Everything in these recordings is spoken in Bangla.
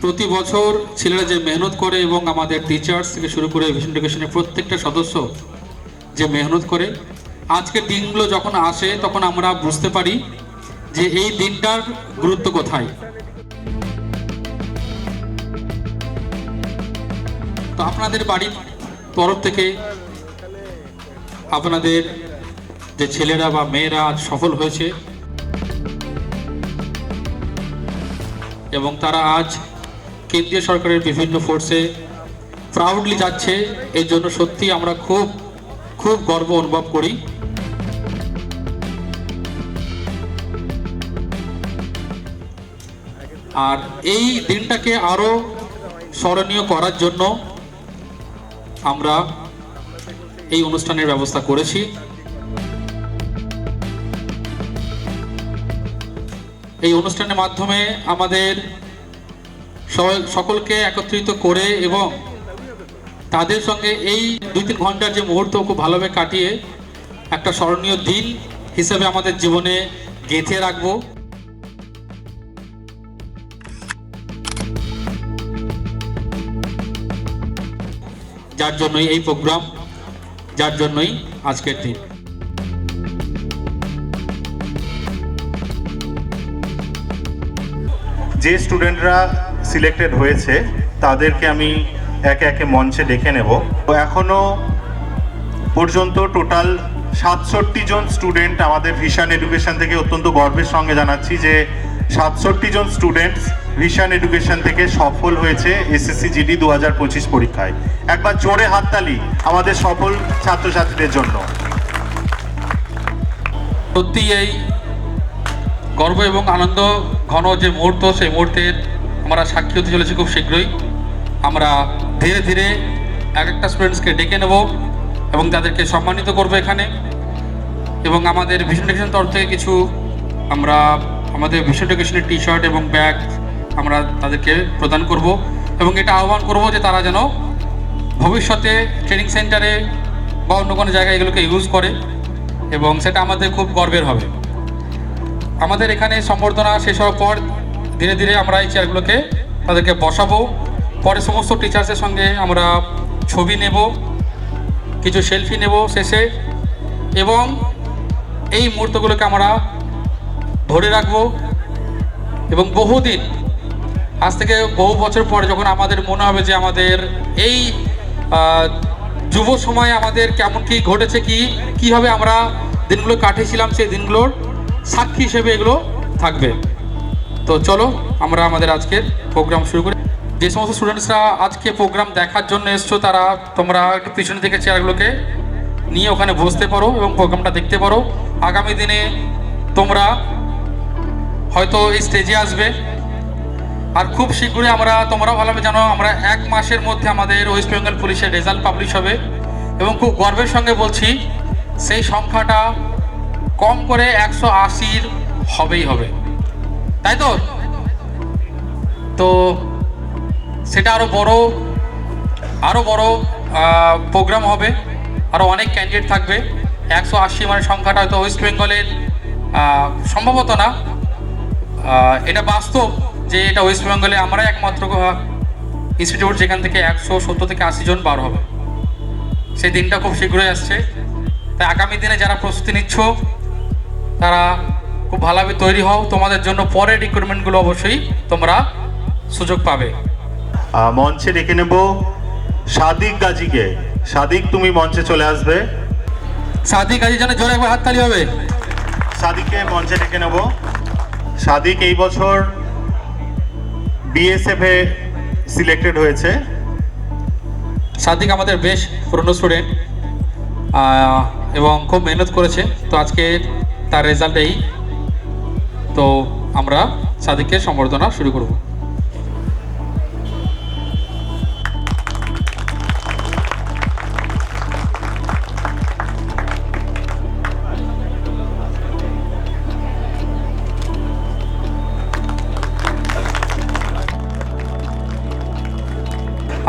প্রতি বছর ছেলেরা যে মেহনত করে এবং আমাদের টিচার্স থেকে শুরু করে ভিশন এডুকেশনের প্রত্যেকটা সদস্য যে মেহনত করে, আজকের দিনগুলো যখন আসে তখন আমরা বুঝতে পারি যে এই দিনটার গুরুত্ব কোথায়। তো আপনাদের বাড়ির তরফ থেকে আপনাদের যে ছেলেরা বা মেয়েরা আজ সফল হয়েছে এবং তারা আজ কেন্দ্রীয় সরকারের বিভিন্ন ফোর্সে প্রাউডলি যাচ্ছে, এর জন্য সত্যি আমরা খুব খুব গর্ব অনুভব করি। আর এই দিনটাকে আরো স্মরণীয় করার জন্য আমরা এই অনুষ্ঠানের ব্যবস্থা করেছি। এই অনুষ্ঠানের মাধ্যমে আমাদের সকলকে একত্রিত করে এবং তাদের সঙ্গে এই 2-3 ঘন্টার যে মুহূর্ত খুব ভালোভাবে কাটিয়ে একটা স্মরণীয় দিন হিসেবে আমাদের জীবনে গেঁথে রাখবো। যার জন্যই এই প্রোগ্রাম, যার জন্যই আজকের দিন। যে স্টুডেন্টরা সিলেক্টেড হয়েছে তাদেরকে আমি একে একে মঞ্চে ডেকে নেব। তো এখনো পর্যন্ত টোটাল 67 জন স্টুডেন্ট আমাদের ভিশন এডুকেশন থেকে অত্যন্ত গর্বের সঙ্গে জানাচ্ছি যে 67 জন স্টুডেন্টস ভিশন এডুকেশন থেকে সফল হয়েছে এসএসসি জিডি 2025 পরীক্ষায়। একবার জোরে হাততালি আমাদের সফল ছাত্রছাত্রীদের জন্য। সত্যি এই গর্ব এবং আনন্দ ঘন যে মুহূর্ত, সেই মুহূর্তের আমরা সাক্ষী হতে চলেছি খুব শীঘ্রই। আমরা ধীরে ধীরে এক একটা স্টুডেন্টসকে ডেকে নেব এবং তাদেরকে সম্মানিত করব এখানে। এবং আমাদের ভিশন এডুকেশন তরফ থেকে কিছু আমরা আমাদের ভিশন এডুকেশনের টি শার্ট এবং ব্যাগ আমরা তাদেরকে প্রদান করব এবং এটা আহ্বান করব যে তারা যেন ভবিষ্যতে ট্রেনিং সেন্টারে বা অন্য কোনো জায়গায় এগুলোকে ইউজ করে এবং সেটা আমাদের খুব গর্বের হবে। আমাদের এখানে সম্বর্ধনা শেষ হওয়ার পর ধীরে ধীরে আমরা এই চেয়ারগুলোকে তাদেরকে বসাবো। পরে সমস্ত টিচার্সের সঙ্গে আমরা ছবি নেব, কিছু সেলফি নেব শেষে, এবং এই মুহূর্তগুলোকে আমরা ধরে রাখবো। এবং বহুদিন, আজ থেকে বহু বছর পরে যখন আমাদের মনে হবে যে আমাদের এই যুব সময়ে আমাদের কেমন কি ঘটেছে, কীভাবে আমরা দিনগুলো কাটিয়েছিলাম, সেই দিনগুলোর সাক্ষী হিসেবে এগুলো থাকবে। তো চলো আমরা আমাদের আজকের প্রোগ্রাম শুরু করি। যে সমস্ত স্টুডেন্টসরা আজকে প্রোগ্রাম দেখার জন্য এসছো তোমরা একটু পিছনে থেকে চেয়ারগুলোকে নিয়ে ওখানে বসতে পারো এবং প্রোগ্রামটা দেখতে পারো। আগামী দিনে তোমরা হয়তো এই স্টেজে আসবে, আর খুব শীঘ্রই তোমরাও ভালোভাবে জানো আমরা 1 মাসের মধ্যে আমাদের ওয়েস্ট বেঙ্গল পুলিশের রেজাল্ট পাবলিশ হবে এবং খুব গর্বের সঙ্গে বলছি সেই সংখ্যাটা কম করে 180 হবেই হবে, তাই তো? তো সেটা আরও বড় প্রোগ্রাম হবে, আরও অনেক ক্যান্ডিডেট থাকবে। 180 মানে সংখ্যাটা হয়তো ওয়েস্ট বেঙ্গলের সম্ভবত না, এটা বাস্তব যে এটা ওয়েস্ট বেঙ্গলে আমরা একমাত্র ইনস্টিটিউট যেখান থেকে 170 থেকে 80 জন বার হবে। সেই দিনটা খুব শীঘ্রই আসছে। তাই আগামী দিনে যারা প্রস্তুতি নিচ্ছ তারা খুব ভালোভাবে তৈরি হও। তোমাদের জন্য পরের রিক্রুটমেন্টগুলো অবশ্যই তোমরা সুযোগ পাবে। মঞ্চে ডেকে নেব সাদিক গাজীকে। সাদিক, তুমি মঞ্চে চলে আসবে। সাদিক গাজীর জন্য জোরে একবার হাততালি হবে। সাদিককে মঞ্চে ডেকে নেব। সাদিক এই বছর বিএসএফ এ সিলেক্টেড হয়েছে। সাদিক আমাদের বেশ পুরনো স্টুডেন্ট এবং খুব মেহনত করেছে। তো আজকে তার রেজাল্ট এই। তো আমরা সাদিককে সম্বর্ধনা শুরু করব।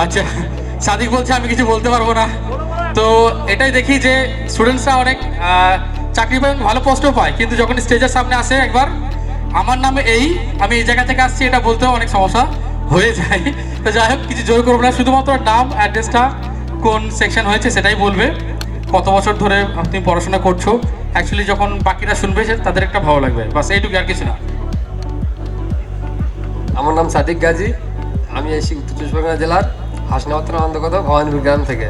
আচ্ছা, সাদিক বলছে আমি কিছু বলতে পারবো না। তো এটাই দেখি যে স্টুডেন্টসরা অনেক চাকরি পায়, ভালো পোস্টও পায়, কিন্তু যখন স্টেজের সামনে আসে একবার আমার নামে আমি এই জায়গা থেকে আসছি এটা বলতেও অনেক সমস্যা হয়ে যায়। তো যাই হোক, কিছু জোর করবো না, শুধুমাত্র নাম অ্যাড্রেসটা কোন সেকশন হয়েছে সেটাই বলবে, কত বছর ধরে তুমি পড়াশোনা করছো। অ্যাকচুয়ালি যখন বাকিরা শুনবে তাদের একটা ভালো লাগবে, বাস এইটুকু, আর কিছু না। আমার নাম সাদিক গাজী, আমি এসেছি উত্তর চব্বিশ পরগনা জেলার হাসনাবাদ থানার অন্তর্গত ভবানীপুর গ্রাম থেকে।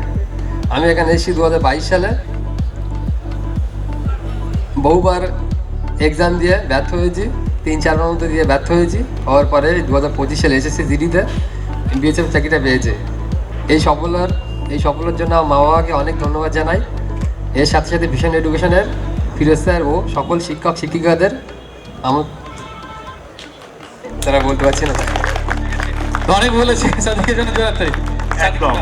আমি এখানে এসেছি 2022 সালে। বহুবার এক্সাম দিয়ে ব্যর্থ হয়েছি, 3-4বার মতো দিয়ে ব্যর্থ হয়েছি। হওয়ার পরে 2025 সালে এসএসসি জিডিতে বিএসএফ চাকরিটা পেয়েছে। এই সফলের জন্য আমার মা বাবাকে অনেক ধন্যবাদ জানাই। এর সাথে সাথে ভিশন এডুকেশনের ফিরোজ স্যার ও সকল শিক্ষক শিক্ষিকাদের আমার তারা বলতে পারছি না। অনেক বলেছে, সাদিকের জন্য জোর হাততালি। একদম।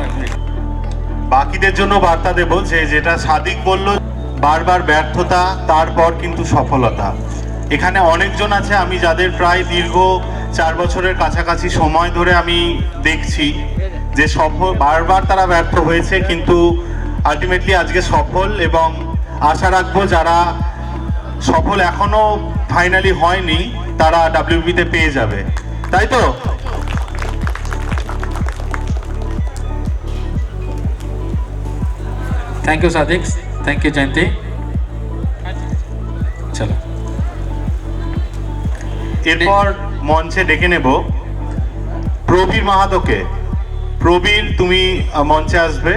বাকিদের জন্য বার্তা দেব যে যেটা সাদিক বলল, বারবার ব্যর্থতা, তারপর কিন্তু সফলতা। এখানে অনেকজন আছে আমি যাদের প্রায় দীর্ঘ 4 বছরের কাছাকাছি সময় ধরে আমি দেখছি যে বারবার তারা ব্যর্থ হয়েছে, কিন্তু আলটিমেটলি আজকে সফল। এবং আশা রাখবো যারা সফল এখনো ফাইনালি হয়নি তারা ডাব্লিউবিতে পেয়ে যাবে, তাই তো? Thank you Sadiq, thank you Jayanti. চলো, এরপর মঞ্চে ডেকে নেব প্রবীর মাহাতোকে। প্রবীর, তুমি মঞ্চে আসবে।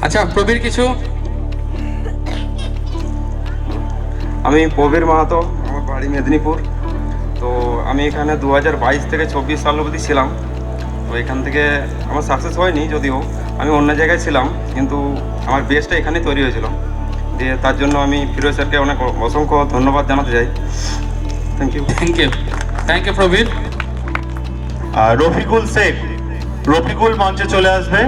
আচ্ছা প্রবীর কিছু। আমি প্রবীর মাহাতো, আমার বাড়ি মেদিনীপুর। তো আমি এখানে 2022 থেকে 24 সাল অবধি ছিলাম। তো এখান থেকে আমার সাকসেস হয়নি, যদিও আমি অন্য জায়গায় ছিলাম, কিন্তু আমার বেসটা এখানেই তৈরি হয়েছিল। দিয়ে তার জন্য আমি ফিরোজ স্যারকে অনেক অসংখ্য ধন্যবাদ জানাতে চাই। Thank you. Thank you, thank you Prabir. Rafiqul Sheikh, Rafiqul মঞ্চে চলে আসবে।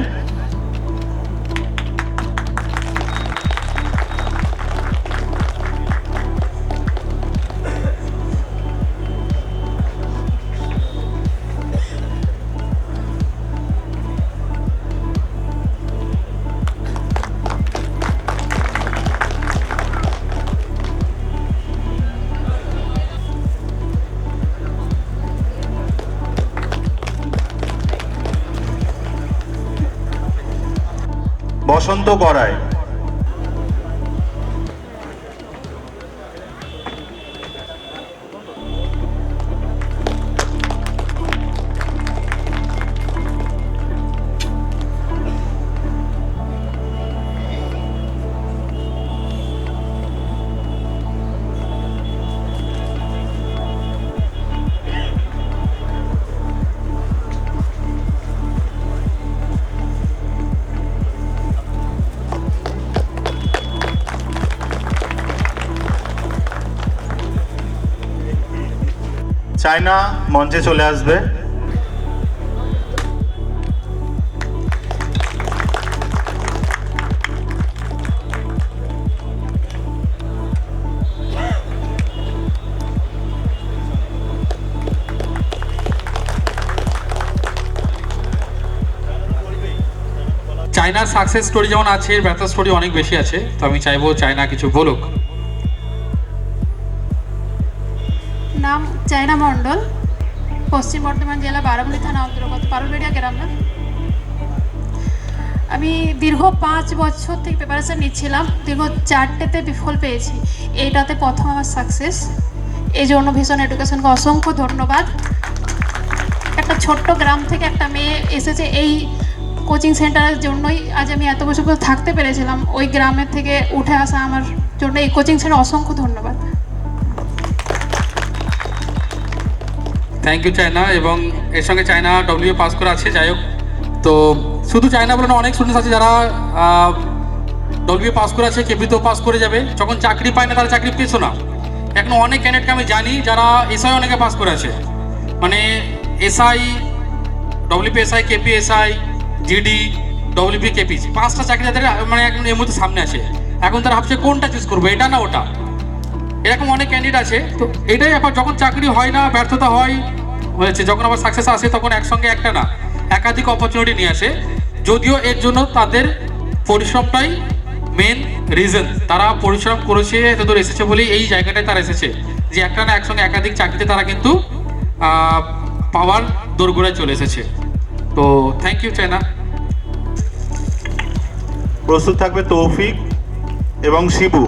বসন্ত গড়ায়, চায়না মঞ্চে চলে আসবে। চায়নার সাকসেস স্টোরি যেমন আছে, এর ব্যর্থ স্টোরি অনেক বেশি আছে। তো আমি চাইবো চায়না কিছু বলুক। নাম চায়না মণ্ডল, পশ্চিম বর্ধমান জেলা বারামুলি থানা অন্তর্গত পারুলবেড়িয়া গ্রামে। আমি দীর্ঘ 5 বছর থেকে প্রিপারেশন নিচ্ছিলাম, দীর্ঘ 4টেতে বিফল পেয়েছি, এইটাতে প্রথম আমার সাকসেস। এই জন্য ভিশন এডুকেশনকে অসংখ্য ধন্যবাদ। একটা ছোট্ট গ্রাম থেকে একটা মেয়ে এসেছে এই কোচিং সেন্টারের জন্যই আজ আমি এত বছর পর থাকতে পেরেছিলাম। ওই গ্রামের থেকে উঠে আসা আমার জন্য এই কোচিং সেন্টার অসংখ্য ধন্যবাদ। Thank you China. এবং এর সঙ্গে চায়না ডব্লিউ পাস করে আছে। যাই হোক, তো শুধু চায়না বলে না, অনেক স্টুডেন্টস আছে যারা ডব্লিউ পাস করে আছে, কেপিতেও পাস করে যাবে, যখন চাকরি পায় না তারা চাকরি পেয়েছো না। এখন অনেক ক্যান্ডিডেটকে আমি জানি যারা এসআই অনেকে পাস করে আছে, মানে SI, WPSI, KPSI, GD, WP, KPC, 5টা চাকরি তাদের মানে এখন এর মধ্যে সামনে আছে। এখন তারা ভাবছে কোনটা চুজ করবো, এটা না ওটা। এরকম অনেক ক্যান্ডিডেট আছে। তো এটাই ব্যাপার, যখন চাকরি হয় না, ব্যর্থতা হয় হয়েছে, যখন আবার সাকসেস আসে তখন একসঙ্গে একটা না একাধিক অপরচুনিটি নিয়ে আসে। যদিও এর জন্য তাদের পরিশ্রমটাই মেন রিজন, তারা পরিশ্রম করেছে এতদূর এসেছে বলেই এই জায়গাটায় তারা এসেছে, যে একটা না একসঙ্গে একাধিক চাকরিতে তারা কিন্তু পাওয়ার দোরগোড়ায় চলে এসেছে। তো থ্যাংক ইউ চায়না। প্রস্তুত থাকবে তৌফিক এবং শিবু।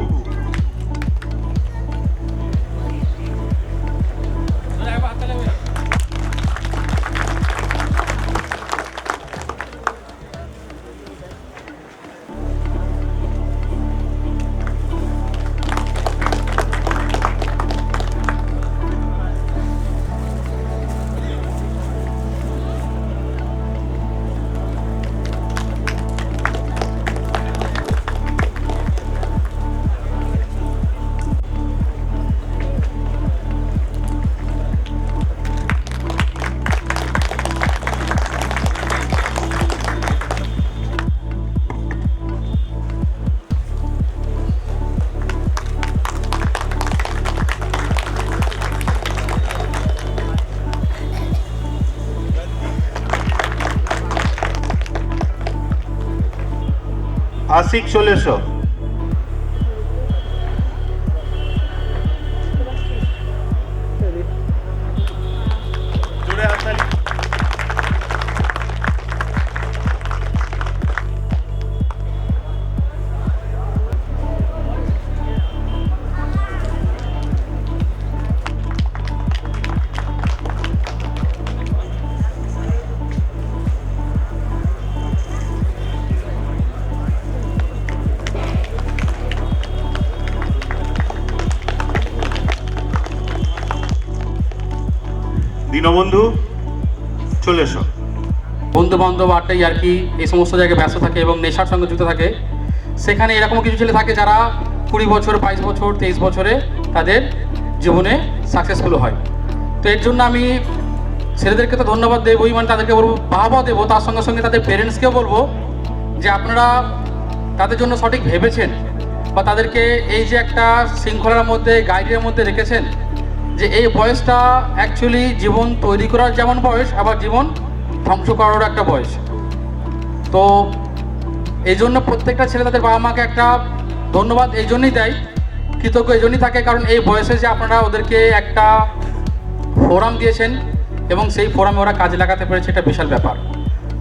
আশিক চলে এসো। জোরে হাততালি। দীনবন্ধু চলে এসো। বন্ধু বান্ধব আড্ডাই আর কি এই সমস্ত জায়গায় ব্যস্ত থাকে এবং নেশার সঙ্গে যুক্ত থাকে, সেখানে এরকম কিছু ছেলে থাকে যারা 20 বছর, 22 বছর, 23 বছরে তাদের জীবনে সাকসেসফুল হয়। তো এর জন্য আমি ছেলেদেরকে তো ধন্যবাদ দেবই, মানে তাদেরকে বলবো, বাহবা দেবো, তার সঙ্গে সঙ্গে তাদের পেরেন্টসকেও বলবো যে আপনারা তাদের জন্য সঠিক ভেবেছেন বা তাদেরকে এই যে একটা শৃঙ্খলার মধ্যে, গাইডের মধ্যে রেখেছেন, যে এই বয়সটা অ্যাকচুয়ালি জীবন তৈরি করার যেমন বয়স, আবার জীবন ধ্বংস করারও একটা বয়স। তো এই জন্য প্রত্যেকটা ছেলে তাদের বাবা মাকে একটা ধন্যবাদ এই জন্যই দেয়, কৃতজ্ঞ এই জন্যই থাকে, কারণ এই বয়সে যে আপনারা ওদেরকে একটা ফোরাম দিয়েছেন এবং সেই ফোরামে ওরা কাজে লাগাতে পেরেছে, এটা বিশাল ব্যাপার।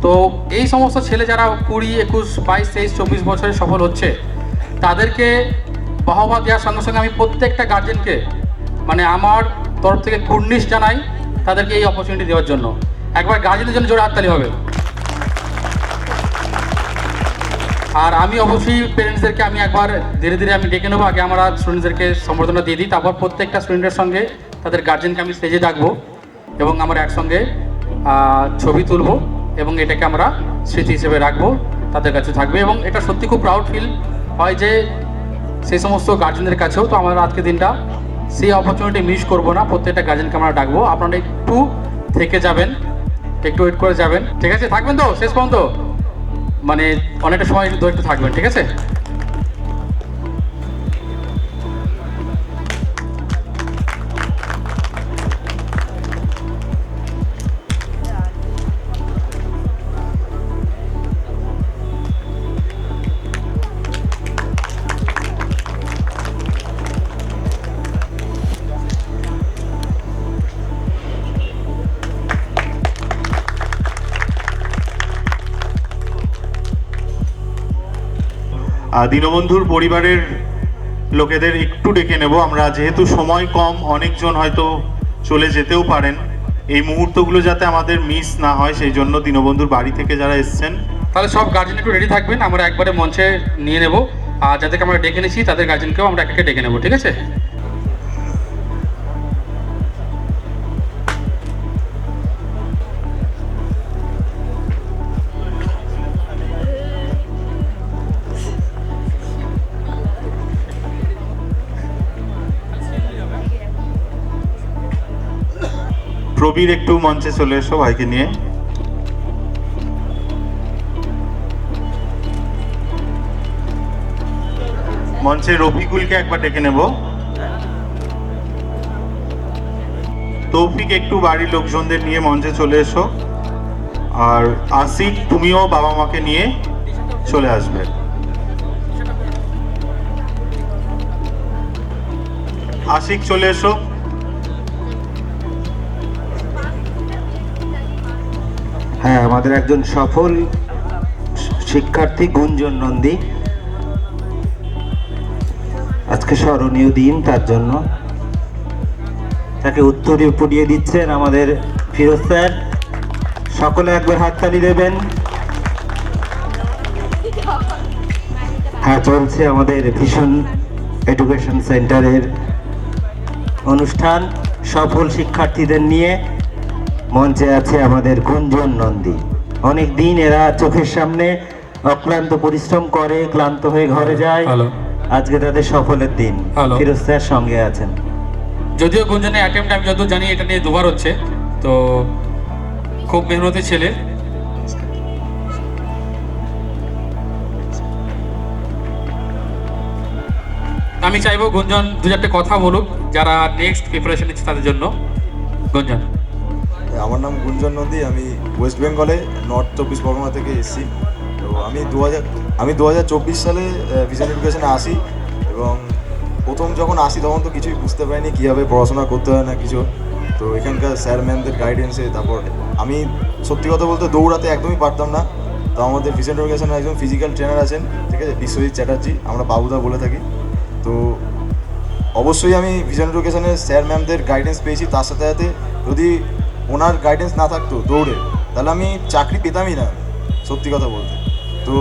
তো এই সমস্ত ছেলে যারা 20, 21, 22, 23, 24 বছরে সফল হচ্ছে, তাদেরকে বাহবা দেওয়ার সঙ্গে সঙ্গে আমি প্রত্যেকটা গার্জেনকে মানে আমার তরফ থেকে কুর্নিশ জানাই তাদেরকে এই অপরচুনিটি দেওয়ার জন্য। একবার গার্জেনদের জন্য জোরে হাততালি হবে। আর আমি অবশ্যই পেরেন্টসদেরকে আমি একবার ধীরে ধীরে আমি ডেকে নেবো। আগে আমরা স্টুডেন্টসদেরকে সম্বর্ধনা দিয়ে দিই, তারপর প্রত্যেকটা স্টুডেন্টের সঙ্গে তাদের গার্জেনকে আমি স্টেজে ডাকবো এবং আমরা একসঙ্গে ছবি তুলবো এবং এটাকে আমরা স্মৃতি হিসেবে রাখবো, তাদের কাছে থাকবে। এবং এটা সত্যি খুব প্রাউড ফিল হয় যে সেই সমস্ত গার্জেনদের কাছেও। তো আমরা আজকে দিনটা সেই অপরচুনিটি মিস করবো না, প্রত্যেকটা গার্জেনকে আমরা ডাকবো। আপনারা একটু থেকে যাবেন, একটু ওয়েট করে যাবেন, ঠিক আছে? থাকবেন তো শেষ পর্যন্ত, মানে অনেকটা সময় একটু থাকবেন, ঠিক আছে? দীনবন্ধুর পরিবারের লোকেদের একটু ডেকে নেব আমরা, যেহেতু সময় কম, অনেকজন হয়তো চলে যেতেও পারেন। এই মুহূর্তগুলো যাতে আমাদের মিস না হয় সেই জন্য দীনবন্ধুর বাড়ি থেকে যারা এসছেন, তাহলে সব গার্জেন একটু রেডি থাকবেন, আমরা একবারে মঞ্চে নিয়ে নেব। আর যাদেরকে আমরা ডেকে নিয়েছি তাদের গার্জেনকেও আমরা একে ডেকে নেব, ঠিক আছে? কবির একটু মঞ্চে চলে এসো ভাইকে নিয়ে। মঞ্চে রফিকুলকে একবার ডেকে নেব। তৌফিক একটু বাড়ির লোকজনদের নিয়ে মঞ্চে চলে এসো। আর আসিক, তুমিও বাবা মাকে নিয়ে চলে আসবে। আশিক চলে এসো। হ্যাঁ, আমাদের একজন সফল শিক্ষার্থী গুঞ্জন নন্দী, আজকে স্মরণীয় দিন তার জন্য। তাকে উত্তরীয় পড়িয়ে দিচ্ছেন আমাদের ফিরোজ স্যার। সকলে একবার হাততালি দেবেন। হ্যাঁ, চলছে আমাদের ভিশন এডুকেশন সেন্টারের অনুষ্ঠান। সফল শিক্ষার্থীদের নিয়ে মঞ্চে আছে আমাদের গুঞ্জন নন্দী। অনেক দিন এরা চোখের সামনে অক্লান্ত পরিশ্রম করে, ক্লান্ত হয়ে ঘরে যায়। আজকে তাদের সফলের দিন। ফিরোজ স্যার সঙ্গে আছেন। যদিও গুঞ্জনের অ্যাটেম্পট আমি যতদূর জানি এটা নিয়ে দুবার হচ্ছে, তো খুব মেহনতি ছেলে। আমি চাইবো গুঞ্জন দু চারটে কথা বলুক যারা নেক্সট প্রিপারেশন নিচ্ছে তাদের জন্য। গুঞ্জন। আমার নাম গুঞ্জন নন্দী, আমি ওয়েস্ট বেঙ্গলে নর্থ 24 পরগনা থেকে এসেছি। তো আমি 2024 সালে ভিশন এডুকেশনে আসি, এবং প্রথম যখন আসি তখন তো কিছুই বুঝতে পারিনি কীভাবে পড়াশোনা করতে হয় না কিছু। তো এখানকার স্যার ম্যামদের গাইডেন্সে, তারপর আমি সত্যি কথা বলতে দৌড়াতে একদমই পারতাম না। তো আমাদের ভিশন এডুকেশনের একজন ফিজিক্যাল ট্রেনার আছেন, ঠিক আছে, বিশ্বজিৎ চ্যাটার্জি, আমরা বাবুদা বলে থাকি। তো অবশ্যই আমি ভিশন এডুকেশনের স্যার ম্যামদের গাইডেন্স পেয়েছি। তার সাথে সাথে যদি ওনার গাইডেন্স না থাকতো দৌড়ে, তাহলে আমি চাকরি পেতামই না, সত্যি কথা বলতে। তো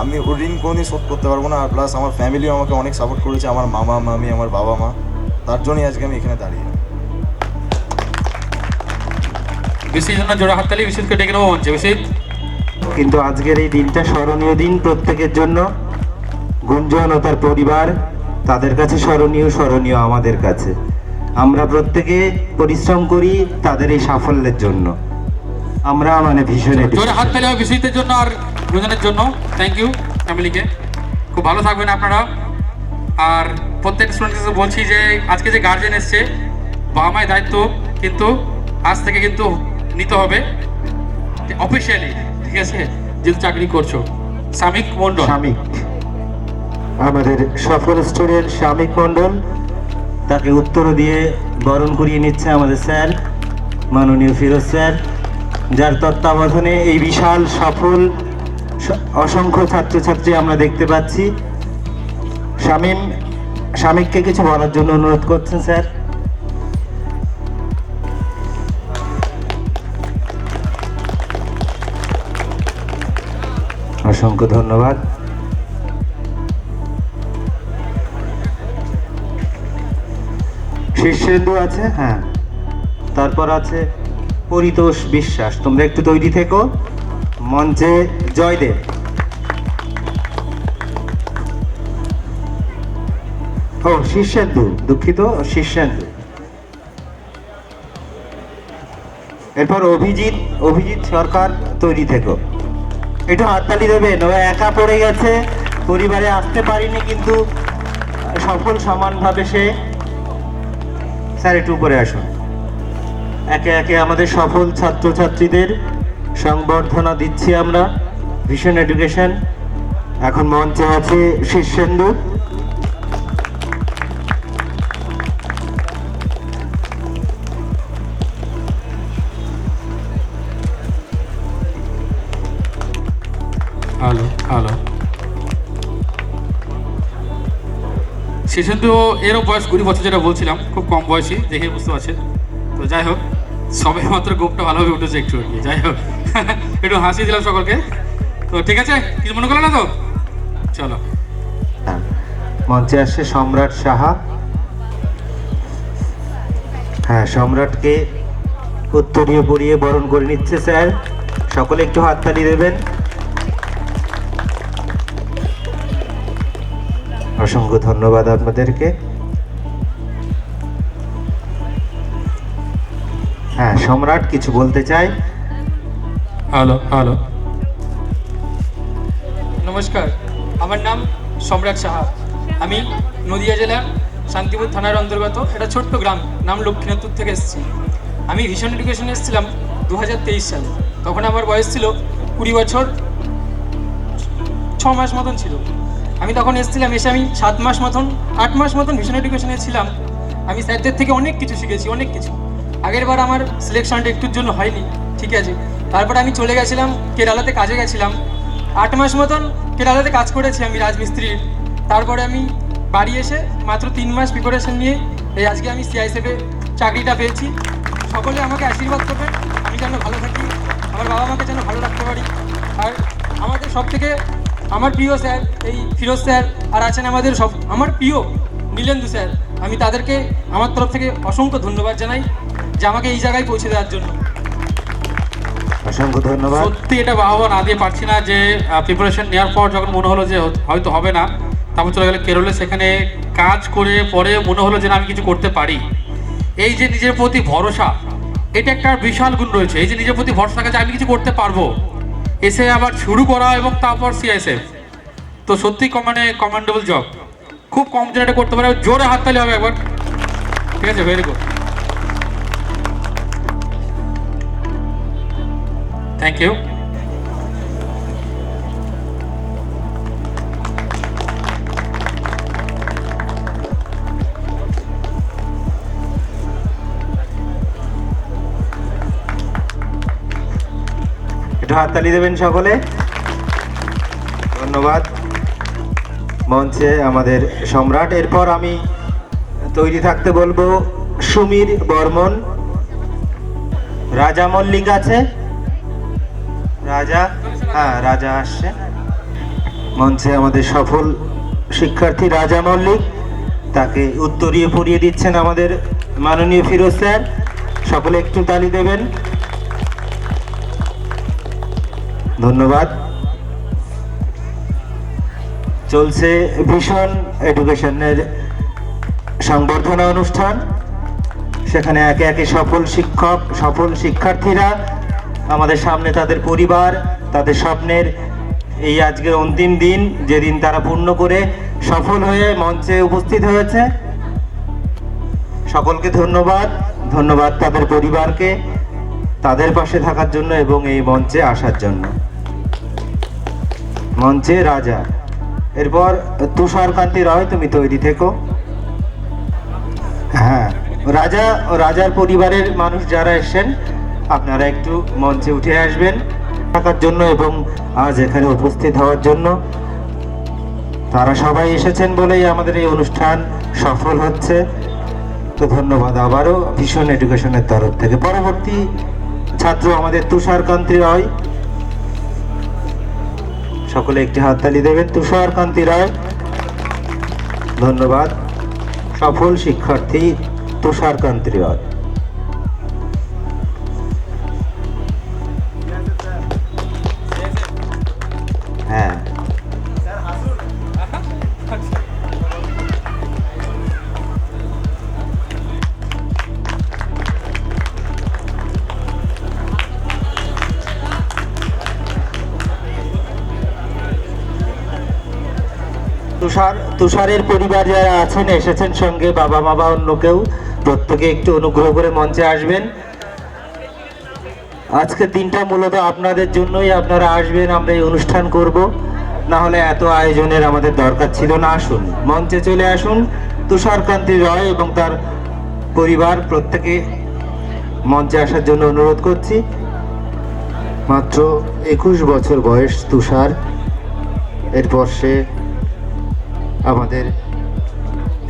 আমি ওর ঋণ কোনোদিন শোধ করতে পারবো না। আর প্লাস আমার ফ্যামিলিও আমাকে অনেক সাপোর্ট করেছে, আমার মামা মামি, আমার বাবা মা। তার জন্যই আজকে আমি এখানে দাঁড়িয়ে। বিসির জন্য জোড়া হাততালি, বিসিরকে ডেকে নেবো মঞ্চে। বিসির। কিন্তু আজকের এই দিনটা স্মরণীয় দিন প্রত্যেকের জন্য। গুঞ্জন ও তার পরিবার, তাদের কাছে স্মরণীয় আমাদের কাছে। আমরা প্রত্যেকে পরিশ্রম করি তাদের এই সাফল্যের জন্য। আমরা মানে ভীষণ জোরে হাততালি হবে বিসিরদের জন্য আর গুঞ্জনের জন্য। থ্যাংক ইউ ফ্যামিলিকে। খুব ভালো থাকবেন আপনারা। আর প্রত্যেক স্টুডেন্টকে বলছি যে আজকে যে গার্জেন এসছে, বাবা মায়ের দায়িত্ব কিন্তু আজ থেকে কিন্তু নিতে হবে অফিসিয়ালি, ঠিক আছে, যেহেতু চাকরি করছো। সামিক মন্ডল। সামিক, আমাদের সফল স্টুডেন্ট সামিক মন্ডল, তাকে উত্তর দিয়ে বরণ করিয়ে নিচ্ছে আমাদের স্যার মাননীয় ফিরোজ স্যার, যার তত্ত্বাবধানে এই বিশাল সফল অসংখ্য ছাত্রছাত্রী আমরা দেখতে পাচ্ছি। সামিককে কিছু বলার জন্য অনুরোধ করছেন স্যার। অসংখ্য ধন্যবাদ। শীর্ষেন্দু আছে, হ্যাঁ, তারপর আছে পরিতোষ বিশ্বাস। তোমরা একটু তৈরি থেকো। মঞ্চে জয়দেব। ও শীর্ষেন্দু, দুঃখিত, শীর্ষেন্দু। এরপর অভিজিৎ সরকার, তৈরি থেকো। একটু হাততালি দেবেন। ও একা পড়ে গেছে, পরিবারে আসতে পারিনি, কিন্তু সফল সমানভাবে সে। স্যার একটু উপরে আসুন। একে একে আমাদের সফল ছাত্রছাত্রীদের সংবর্ধনা দিচ্ছি আমরা ভিশন এডুকেশন। এখন মঞ্চে আছে শীর্ষেন্দু। হ্যালো। শীর্ষেন্দু এরও বয়স 20 বছর, যেটা বলছিলাম, খুব কম বয়সী, দেখে বুঝতে পারছেন। তো যাই হোক, সবে মাত্র গোপটা ভালোভাবে উঠেছে একটু আর কি। যাই হোক, একটু হাসি দিলাম সকলকে। তো ঠিক আছে, কিছু মনে করলো না তো? চলো। মঞ্চে আসছে সম্রাট সাহা। হ্যাঁ, সম্রাটকে উত্তরীয় পরিয়ে বরণ করে নিচ্ছে স্যার। সকলে একটু হাততালি দেবেন। অসংখ্য ধন্যবাদ আপনাদেরকে। হ্যাঁ, সম্রাট কিছু বলতে চাই। Hello hello. নমস্কার, আমার নাম সম্রাট সাহা। আমি নদিয়া জেলার শান্তিপুর থানার অন্তর্গত একটা ছোট্ট গ্রাম নাম লক্ষ্মীনাথপুর থেকে এসেছি। আমি ভিশন এডুকেশনে এসেছিলাম 2023 সালে। তখন আমার বয়স ছিল 20 বছর 6 মাস মতন ছিল। আমি তখন এসেছিলাম, এসে আমি 7 মাস মতন 8 মাস মতন ভিশন এডুকেশনে ছিলাম। আমি স্যারদের থেকে অনেক কিছু শিখেছি, অনেক কিছু। আগের বার আমার সিলেকশনটা একটুর জন্য হয়নি, ঠিক আছে। তারপরে আমি চলে গেছিলাম কেরালাতে, কাজে গেছিলাম। 8 মাস মতন কেরালাতে কাজ করেছি আমি রাজমিস্ত্রির। তারপরে আমি বাড়ি এসে মাত্র 3 মাস প্রিপারেশন নিয়ে এই আজকে আমি সিআইএসএফে চাকরিটা পেয়েছি। সকলে আমাকে আশীর্বাদ করবেন, আমি যেন ভালো থাকি, আমার বাবা মাকে যেন ভালো রাখতে পারি। আর আমাদের সব থেকে আমার প্রিয় স্যার এই ফিরোজ স্যার, আর আছেন আমাদের আমার প্রিয় নীলেন্দু স্যার। আমি তাদেরকে আমার তরফ থেকে অসংখ্য ধন্যবাদ জানাই যে আমাকে এই জায়গায় পৌঁছে দেওয়ার জন্য। অসংখ্য ধন্যবাদ। সত্যি এটা বাহবা না দিয়ে পারছি না যে প্রিপারেশন নেওয়ার পর যখন মনে হলো যে হয়তো হবে না, তারপর চলে গেলে কেরলে, সেখানে কাজ করে পরে মনে হলো যে না, আমি কিছু করতে পারি। এই যে নিজের প্রতি ভরসা, এটা একটা বিশাল গুণ রয়েছে। এই যে নিজের প্রতি ভরসা থাকে যে আমি কিছু করতে পারবো, এসে আবার শুরু করা এবং তারপর সিআইএসএফ, তো সত্যি কমেন্ডেবল জব। খুব কম জন এটা করতে পারে, জোরে হাততালি হবে একবার, ঠিক আছে, ভেরি গুড, থ্যাংক ইউ। একটু হাততালি দেবেন সকলে, ধন্যবাদ। মঞ্চে আমাদের সম্রাট। এরপর আমি তৈরি থাকতে বলবো সুমীর বর্মন। রাজা মল্লিক আছে, রাজা, হ্যাঁ রাজা আসছে। মঞ্চে আমাদের সফল শিক্ষার্থী রাজা মল্লিক, তাকে উত্তরীয় পরিয়ে দিচ্ছেন আমাদের মাননীয় ফিরোজ স্যার। সকলে একটু তালি দেবেন, ধন্যবাদ। চলছে ভিশন এডুকেশনের সংবর্ধনা অনুষ্ঠান। সেখানে একে একে সফল শিক্ষক, সফল শিক্ষার্থীরা আমাদের সামনে তাদের পরিবার, তাদের স্বপ্নের এই আজকে অন্তিম দিন, যেদিন তারা পূর্ণ করে সফল হয়ে মঞ্চে উপস্থিত হয়েছে। সকলকে ধন্যবাদ, ধন্যবাদ তাদের পরিবারকে তাদের পাশে থাকার জন্য এবং এই মঞ্চে আসার জন্য। মঞ্চে রাজা। এরপর তুষারকান্তি রয়, তুমি তৈরি থেকো। হ্যাঁ, রাজা ও রাজার পরিবারের মানুষ যারা এসেছেন, আপনারা একটু মঞ্চে উঠে আসবেন থাকার জন্য এবং আজ এখানে উপস্থিত হওয়ার জন্য। তারা সবাই এসেছেন বলেই আমাদের এই অনুষ্ঠান সফল হচ্ছে। তো ধন্যবাদ আবারও ভিশন এডুকেশনের তরফ থেকে। পরবর্তী ছাত্র আমাদের তুষারকান্তি রয়, সকলে একটি হাততালি দেবেন। তুষারকান্তি রায়, ধন্যবাদ। সফল শিক্ষার্থী তুষারকান্তি রায়। হ্যাঁ, তুষারের পরিবার যারা আছেন, এসেছেন সঙ্গে বাবা মা বা অন্য কেউ, প্রত্যেকে একটু অনুগ্রহ করে মঞ্চে আসবেন। আজকে দিনটা মূলত আপনাদের জন্যই, আপনারা আসবেন, আমরা এই অনুষ্ঠান করব, না হলে এত আয়োজনের আমাদের দরকার ছিল না। আসুন, মঞ্চে চলে আসুন। তুষারকান্তি রয় এবং তার পরিবার প্রত্যেকে মঞ্চে আসার জন্য অনুরোধ করছি। মাত্র 21 বছর বয়স তুষার। এরপর সে আমাদের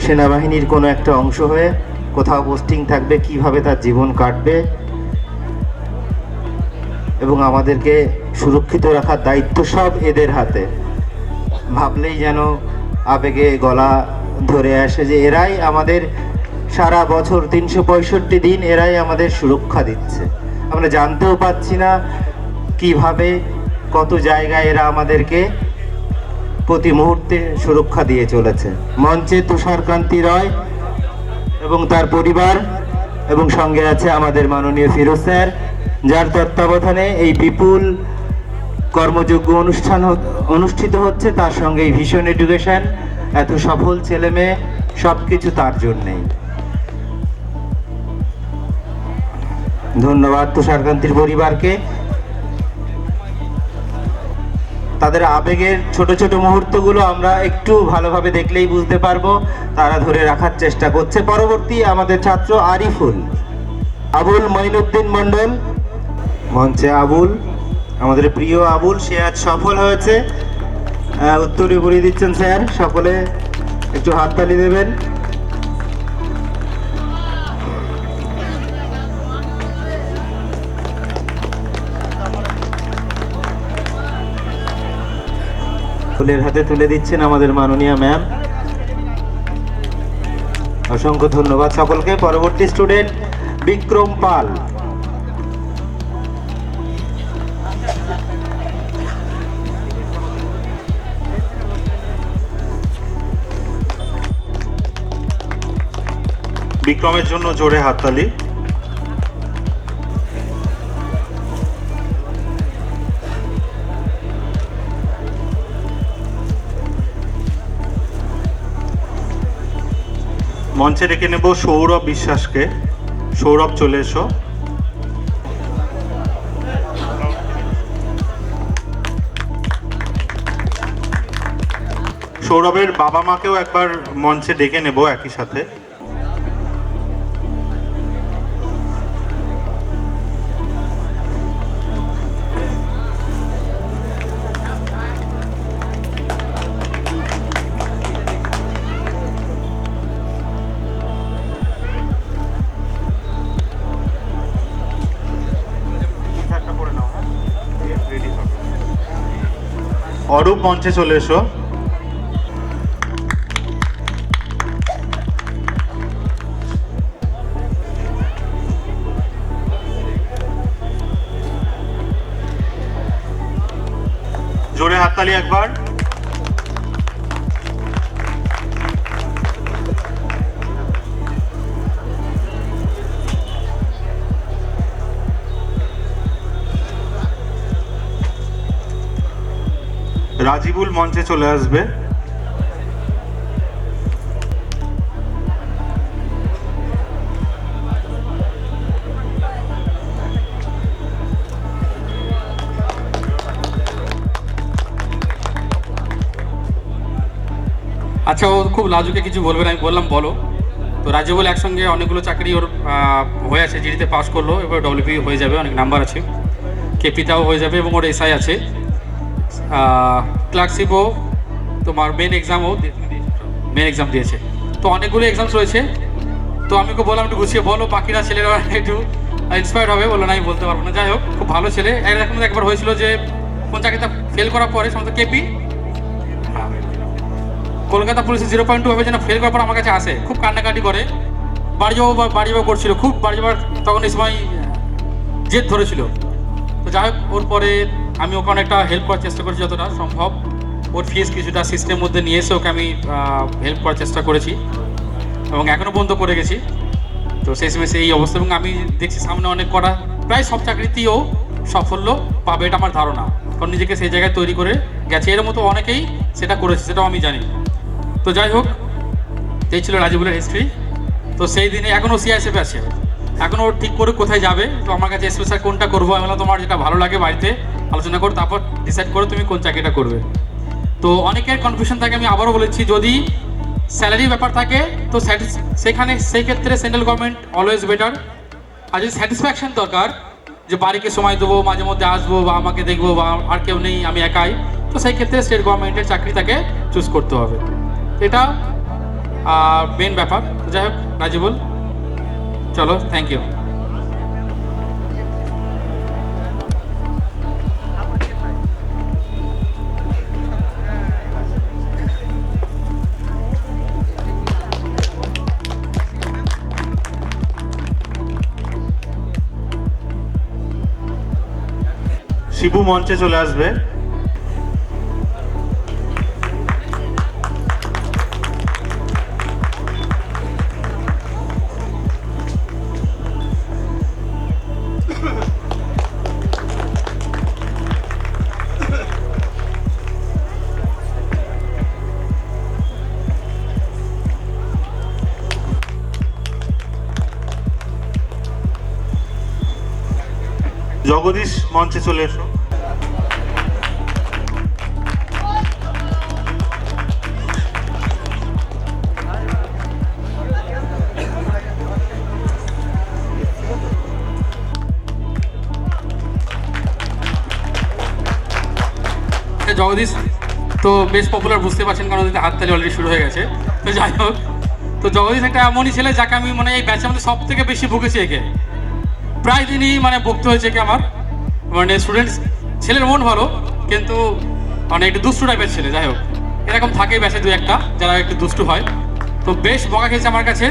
সেনাবাহিনীর কোনো একটা অংশ হয়ে কোথাও পোস্টিং থাকবে, কিভাবে তার জীবন কাটবে এবং আমাদেরকে সুরক্ষিত রাখার দায়িত্ব সব এদের হাতে। ভাবলেই যেন আবেগে গলা ধরে আসে যে এরাই আমাদের সারা বছর 365 দিন এরাই আমাদের সুরক্ষা দিচ্ছে। আমরা জানতেও পাচ্ছি না কিভাবে, কত জায়গায় এরা আমাদেরকে প্রতি মুহূর্তে সুরক্ষা দিয়ে চলেছে। মঞ্চে তুষারকান্তি রয় এবং তার পরিবার এবং সঙ্গে আছে আমাদের মাননীয় ফিরোজ স্যার, যার তত্ত্বাবধানে এই বিপুল কর্মযোগ্য অনুষ্ঠান অনুষ্ঠিত হচ্ছে। তার সঙ্গে এই ভিশন এডুকেশন, এত সফল ছেলে মেয়ে, সব কিছু তার জন্যেই। ধন্যবাদ তুষারকান্তির পরিবারকে। তাদের আবেগের ছোট ছোট মুহূর্তগুলো আমরা একটু ভালোভাবে দেখলেই বুঝতে পারবো তারা ধরে রাখার চেষ্টা করছে। পরবর্তী আমাদের ছাত্র আরিফুল, আবুল মঈনুদ্দিন মণ্ডল মঞ্চে। আবুল, আমাদের প্রিয় আবুল, সে আজ সফল হয়েছে। উত্তরে বলিয়ে দিচ্ছেন স্যার, সকলে একটু হাততালি দেবেন। ফুলের হাতে তুলে দিচ্ছেন আমাদের মাননীয় ম্যাম। অসংখ্য ধন্যবাদ সকলকে। পরবর্তী স্টুডেন্ট বিক্রম পাল। বিক্রমের জন্য জোরে হাততালি। মঞ্চে ডেকে নেব সৌরভ বিশ্বাসকে। সৌরভ, চলে এসো। সৌরভের বাবা মাকেও একবার মঞ্চে ডেকে নেব একই সাথে। অরূপ, মঞ্চে চলে এসো। জোরে হাততালি একবার। রাজিবুল মঞ্চে চলে আসবে। আচ্ছা, ও খুব লাজুকে কিছু বলবে না, আমি বললাম বলো। তো রাজিবুল একসঙ্গে অনেকগুলো চাকরি ওর হয়ে আছে, জিডিতে পাস করলো, এবার ডব্লিউপি হয়ে যাবে, অনেক নাম্বার আছে, কেপিটাও হয়ে যাবে এবং ওর এসআই আছে, ক্লার্কশিপও তোমার মেন এক্সামও দিয়েছে। তো অনেকগুলো এক্সামস রয়েছে। তো আমি ওকে বললাম একটু গুছিয়ে বলো, বাকিরা ছেলেরা একটু ইন্সপায়ার্ড হবে। বললো না, আমি বলতে পারবো না। যাই হোক, খুব ভালো ছেলে। এরকম একবার হয়েছিল যে কোন চাকরিটা ফেল করার পরে সমস্ত কেপি কলকাতা পুলিশের 0.2 হবে যেন ফেল করার পর আমার কাছে আসে, খুব কান্নাকাটি করে, বাড়ি যাবো করছিল, খুব বাড়ি যাবার তখন এই সময় জেদ ধরেছিল। তো যাই হোক, ওর পরে আমি ওকে অনেকটা হেল্প করার চেষ্টা করেছি যতটা সম্ভব। ওর ফিস কিছুটা সিস্টেমের মধ্যে নিয়ে এসে ওকে আমি হেল্প করার চেষ্টা করেছি এবং এখনও বন্ধ করে গেছি। তো শেষমেশে এই অবস্থা, এবং আমি দেখছি সামনে অনেক করা প্রায় সব চাকরিতেও সাফল্য পাবে, এটা আমার ধারণা, কারণ নিজেকে সেই জায়গায় তৈরি করে গেছে। এর মতো অনেকেই সেটা করেছে, সেটাও আমি জানি। তো যাই হোক, এই ছিল রাজিবুলের হিস্ট্রি। তো সেই দিনে এখনও সিআইএসএফে আছে, এখনও ঠিক করে কোথায় যাবে। তো আমার কাছে স্পেশাল কোনটা করবো, আমি বললাম তোমার যেটা ভালো লাগে বাড়িতে আলোচনা করো, তারপর ডিসাইড করো তুমি কোন চাকরিটা করবে। তো অনেকের কনফিউশন থাকে, আমি আবারও বলেছি, যদি স্যালারি ব্যাপার থাকে তো সেখানে সেই ক্ষেত্রে সেন্ট্রাল গভর্নমেন্ট অলওয়েজ বেটার। আর যদি স্যাটিসফ্যাকশন দরকার, যে বাড়িকে সময় দেবো, মাঝে মধ্যে আসবো, বা আমাকে দেখবো, বা আর কেউ নেই, আমি একাই, তো সেই ক্ষেত্রে স্টেট গভর্নমেন্টের চাকরি তাকে চুজ করতে হবে। এটা মেন ব্যাপার। যাই হোক রাজিবুল, চলো, থ্যাংক ইউ। শিবু মঞ্চে চলে আসবে। জগদীশ মঞ্চে চলে এসো। জগদীশ তো বেশ পপুলার, বুঝতে পারছেন, কারণ ওদের হাততালি অলরেডি শুরু হয়ে গেছে। তো যাই হোক, তো জগদীশ একটা এমনই ছেলে যাকে আমি মানে এই ব্যাচের মধ্যে সব থেকে বেশি বকেছি একে। প্রায় দিনই মানে বকতে হয়েছে একে আমার, মানে স্টুডেন্টস, ছেলের মন ভালো কিন্তু মানে একটু দুষ্টু টাইপের ছেলে। যাই হোক, এরকম থাকে ব্যাচে দু একটা যারা একটু দুষ্টু হয়। তো বেশ বকা খেয়েছে আমার কাছে,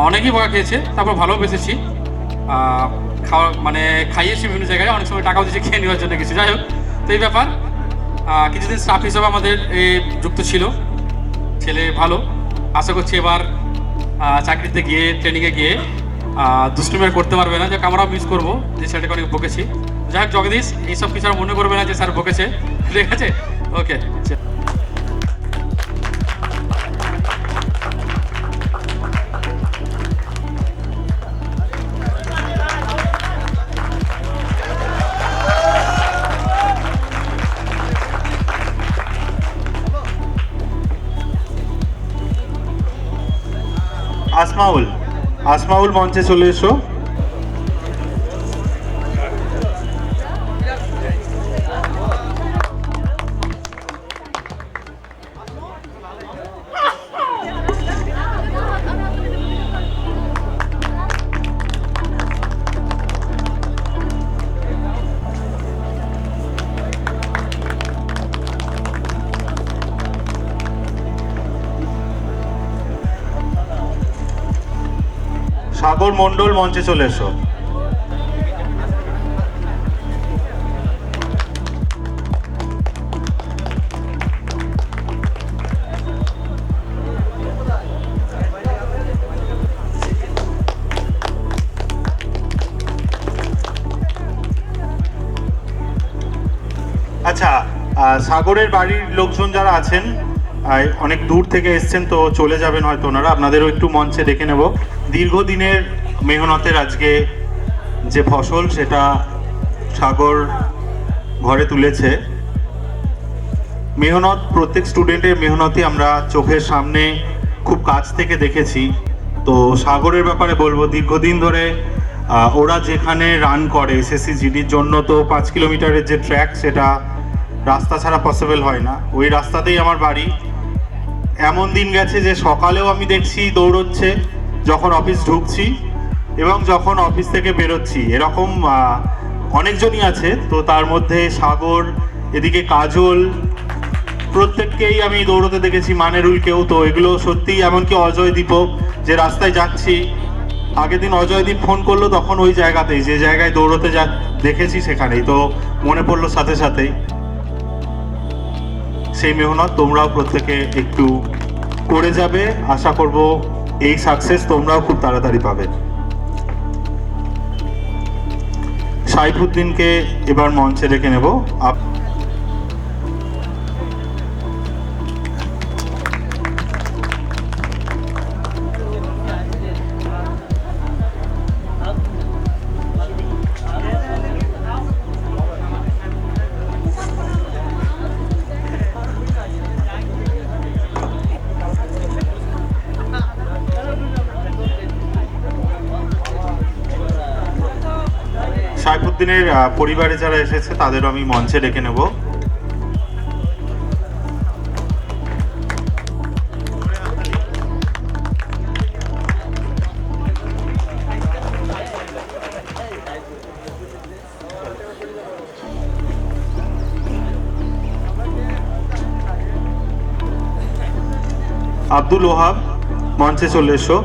অনেকেই বকা খেয়েছে, তারপর ভালোও বেসেছি, খাওয়া মানে খাইয়েছি বিভিন্ন জায়গায়, অনেক সময় টাকাও দিয়েছি খেয়ে নেওয়ার জন্য কিছু। যাই হোক, তো এই ব্যাপার কিছুদিন স্টাফ হিসেবে আমাদের যুক্ত ছিল, ছেলে ভালো। আশা করছি এবার চাকরিতে গিয়ে ট্রেনিংয়ে গিয়ে দুষ্টুমের করতে পারবে না, যাকে আমরাও মিস করবো যে ছেলেটাকে অনেক বকেছি। যাই হোক জগদীশ, এইসব কিছু আর মনে করবে না যে স্যার বকেছে, ঠিক আছে? ওকে। আসমাউল মঞ্চে চলে এসো। সাগর মণ্ডল মঞ্চে চলে এসো। আচ্ছা, সাগরের বাড়ির লোকজন যারা আছেন অনেক দূর থেকে এসছেন, তো চলে যাবেন হয়তো ওনারা, আপনাদেরও একটু মঞ্চে ডেকে নেব। দীর্ঘদিনের মেহনতের আজকে যে ফসল সেটা সাগর ঘরে তুলেছে। মেহনত, প্রত্যেক স্টুডেন্টের মেহনতই আমরা চোখের সামনে খুব কাছ থেকে দেখেছি। তো সাগরের ব্যাপারে বলবো, দীর্ঘদিন ধরে ওরা যেখানে রান করে এসএসসি জিডির জন্য, তো 5 কিলোমিটারের যে ট্র্যাক সেটা রাস্তা ছাড়া পসিবল হয় না, ওই রাস্তাতেই আমার বাড়ি। এমন দিন গেছে যে সকালেও আমি দেখছি দৌড়চ্ছে যখন অফিস ঢুকছি এবং যখন অফিস থেকে বেরোচ্ছি, এরকম অনেকজনই আছে। তো তার মধ্যে সাগর, এদিকে কাজল, প্রত্যেককেই আমি দৌড়তে দেখেছি, মানেরুলকেও। তো এগুলো সত্যিই, এমনকি অজয়দীপও, যে রাস্তায় যাচ্ছি, আগের দিন অজয়দীপ ফোন করলো তখন ওই জায়গাতেই, যে জায়গায় দৌড়তে দেখেছি সেখানেই, তো মনে পড়লো সাথে সাথেই সেই মেহনত। তোমরাও প্রত্যেকে একটু করে যাবে, আশা করব এই সাকসেস তোমরাও খুব তাড়াতাড়ি পাবে। সাইফুদ্দিনকে এবার মঞ্চে রেখে নেব। সাইফুদ্দিনের পরিবারে যারা এসেছে তাদেরও আমি মঞ্চে ডেকে নেব। আব্দুল ওহাব মঞ্চে চলে এসো।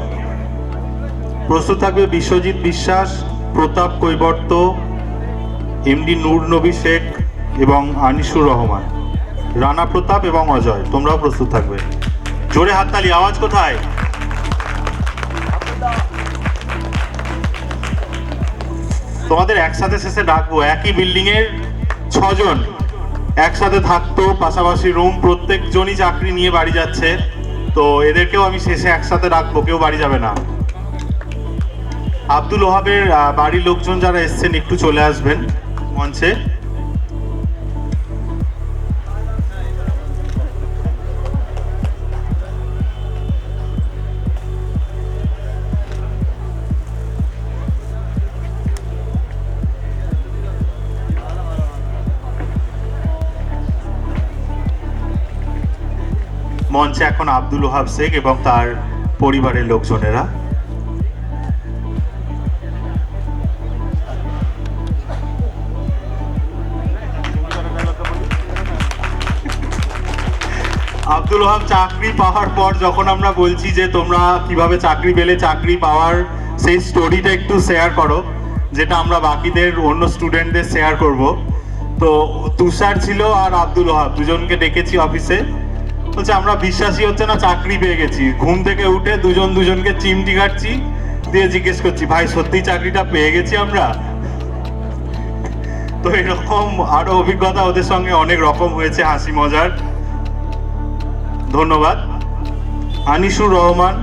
প্রস্তুত থাকবে বিশ্বজিৎ বিশ্বাস, প্রতাপ কৈবর্ত, এমডি নূর নবী শেখ এবং আনিসুর রহমান, রানা প্রতাপ এবং অজয়। তোমরাও প্রস্তুত থাকবে। জোরে হাততালি, আওয়াজ কোথায়? তোমাদের একসাথে শেষে ডাকবো। একই বিল্ডিং এর 6 জন একসাথে থাকতো, পাশাপাশি রুম, প্রত্যেকজনই চাকরি নিয়ে বাড়ি যাচ্ছে। তো এদেরকেও আমি শেষে একসাথে ডাকবো, কেউ বাড়ি যাবে না। আব্দুল ওহাবের বাড়ির লোকজন যারা এসছেন একটু চলে আসবেন মঞ্চে। মঞ্চে এখন আব্দুল ওহাব শেখ এবং তার পরিবারের লোকজনেরা। আব্দুল ওহাব চাকরি পাওয়ার পর যখন আমরা বলছি যে তোমরা কিভাবে চাকরি পেলে, চাকরি পাওয়ার সেই স্টোরিটা একটু শেয়ার করো, যেটা আমরা বাকিদের অন্য স্টুডেন্টদের শেয়ার করব। তো তুষার ছিল আর আব্দুল ওহাব দুজনকে ডেকেছি অফিসে, বলছে আমরা বিশ্বাসই হচ্ছে না চাকরি পেয়ে গেছি। ঘুম থেকে উঠে দুজনকে চিমটি কাটছি, দিয়ে জিজ্ঞেস করছি ভাই সত্যি চাকরিটা পেয়ে গেছি আমরা। তো এরকম আরো অভিজ্ঞতা ওদের সঙ্গে অনেক রকম হয়েছে, হাসি মজার। ধন্যবাদ। আনিসুর রহমান,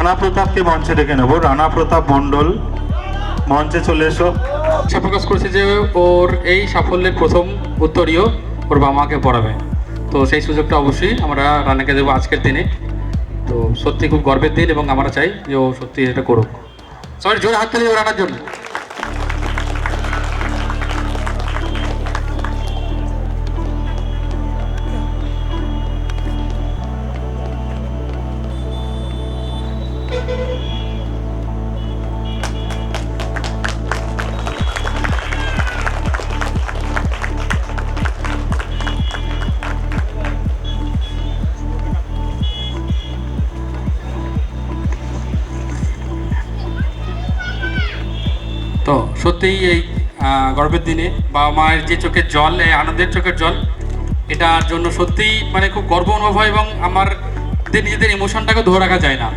রানা প্রতাপকে মঞ্চে ডেকে নেব। রানা প্রতাপ মণ্ডল, মঞ্চে চলে এসো। ইচ্ছা প্রকাশ করেছে যে ওর এই সাফল্যের প্রথম উত্তরীয় ওর বাবা মাকে পড়াবে, তো সেই সুযোগটা অবশ্যই আমরা রানাকে দেবো আজকের দিনে। তো সত্যি খুব গর্বের দিন এবং আমরা চাই যে ও সত্যি এটা করুক। সবাই জোরে হাত তালি দেবো রানার জন্য। তো সত্যিই এই গর্বের দিনে বাবা মায়ের যে চোখের জল, এই আনন্দের চোখের জল, এটার জন্য সত্যিই মানে খুব গর্ব অনুভব হয় এবং আমার নিজেদের ইমোশনটাকে ধরে রাখা যায় না।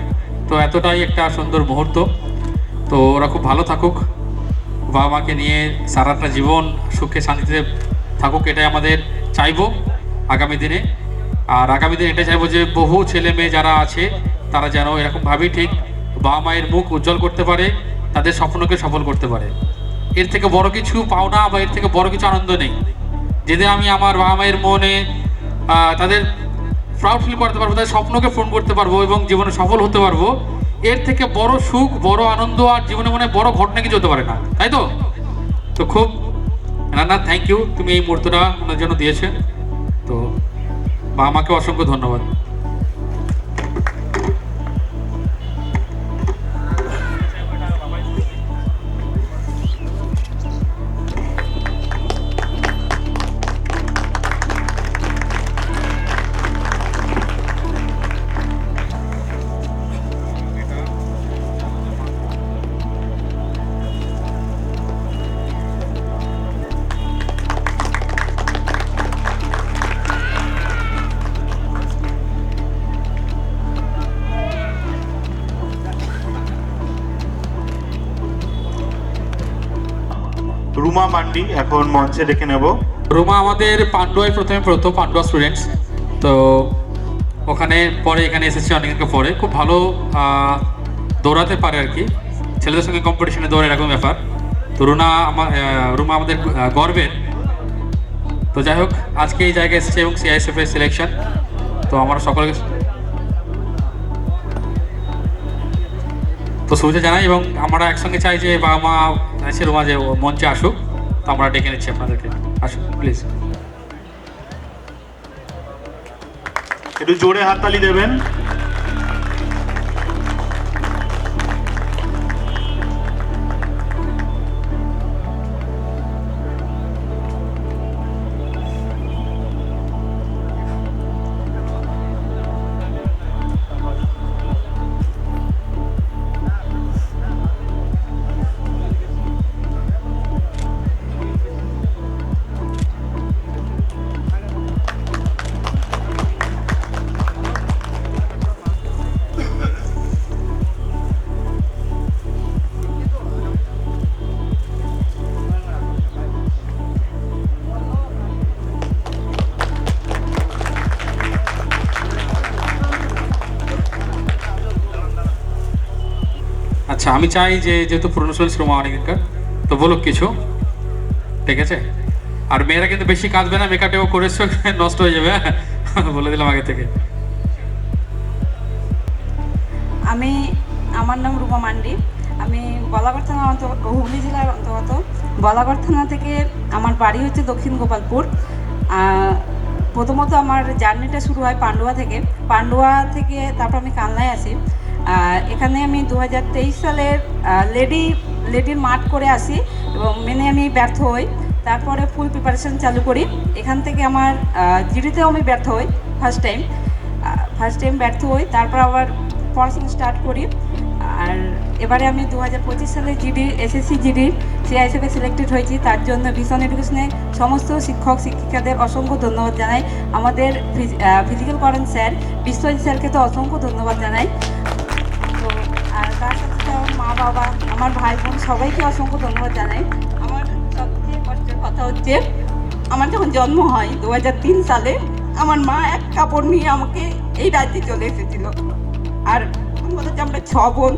তো এতটাই একটা সুন্দর মুহূর্ত। তো ওরা খুব ভালো থাকুক, বাবা মাকে নিয়ে সারাটা জীবন সুখে শান্তিতে থাকুক, এটাই আমাদের চাইবো আগামী দিনে। আর আগামী দিনে এটাই চাইবো যে বহু ছেলে মেয়ে যারা আছে তারা যেন এরকমভাবেই ঠিক বাবা মায়ের মুখ উজ্জ্বল করতে পারে, তাদের স্বপ্নকে সফল করতে পারে। এর থেকে বড় কিছু পাওনা বা এর থেকে বড় কিছু আনন্দ নেই। যেদিন আমি আমার বাবা মায়ের মনে তাদের প্রাউড ফিল করতে পারবো, তাদের স্বপ্নকে পূরণ করতে পারবো এবং জীবনে সফল হতে পারবো, এর থেকে বড় সুখ, বড় আনন্দ আর জীবনে মনে বড় ঘটনা কিছু হতে পারে না, তাই তো? তো খুব রানা, থ্যাংক ইউ, তুমি এই মুহূর্তটা আমার জন্য দিয়েছে। তো বাবা মাকে অসংখ্য ধন্যবাদ। রুমা মান্ডি এখন মঞ্চে ডেকে নেব। রুমা আমাদের পান্ডুয়ায় প্রথমে পড়তো, পান্ডুয়া স্টুডেন্টস। তো ওখানে পরে এখানে এসেছি অনেকদিন পরে। খুব ভালো দৌড়াতে পারে আর কি, ছেলেদের সঙ্গে কম্পিটিশনে দৌড়ে এরকম ব্যাপার। তো রুমা আমাদের গর্বের। তো যাই হোক, আজকে এই জায়গায় এসেছে এবং সিআইএসএফ এর সিলেকশন। তো আমরা সকলকে তো শুভেচ্ছা জানাই এবং আমরা একসঙ্গে চাই যে বাবা মা আছে রুমা যে মঞ্চে আসুক। তো আমরা ডেকে নিচ্ছি আপনাদেরকে, আসুন প্লিজ। একটু জোরে হাততালি দেবেন। আমি চাই যে যেহেতু পুরনো স্টুডেন্টস রুমা অনেকদিনকার, তো বলুক কিছু, ঠিক আছে? আর মেয়েরা কিন্তু বেশি কাঁদবে না, মেকআপেও করেছো নষ্ট হয়ে যাবে, হ্যাঁ বলে দিলাম আগে থেকে। আমার নাম রূপা মান্ডি। আমি বলাগড় থানা হুগলি জেলার অন্তর্গত বলাগড় থানা থেকে। আমার বাড়ি হচ্ছে দক্ষিণ গোপালপুর। প্রথমত আমার জার্নিটা শুরু হয় পান্ডুয়া থেকে। পান্ডুয়া থেকে তারপর আমি কালনায় আসি। এখানে আমি 2023 সালের লেডির মাঠ করে আসি এবং মেনে আমি ব্যর্থ হই। তারপরে ফুল প্রিপারেশন চালু করি। এখান থেকে আমার জিডিতেও আমি ব্যর্থ হই ফার্স্ট টাইম ব্যর্থ হই। তারপর আবার পড়াশোনা স্টার্ট করি। আর এবারে আমি 2025 সালে এসএসসি জিডি সিআই হিসেবে সিলেক্টেড হয়েছি। তার জন্য ভিশন এডুকেশনের সমস্ত শিক্ষক শিক্ষিকাদের অসংখ্য ধন্যবাদ জানাই। আমাদের ফিজিক্যাল করেন স্যার বিশ্বজিৎ স্যারকে তো অসংখ্য ধন্যবাদ জানাই। তো আর তার সাথে আমার মা বাবা, আমার ভাই বোন সবাইকে অসংখ্য ধন্যবাদ জানাই। আমার সবচেয়ে কষ্টের কথা হচ্ছে আমার যখন জন্ম হয় 2003 সালে, আমার মা এক কাপড় নিয়ে আমাকে এই রাজ্যে চলে এসেছিল। আর হচ্ছে আমরা 6 বোন,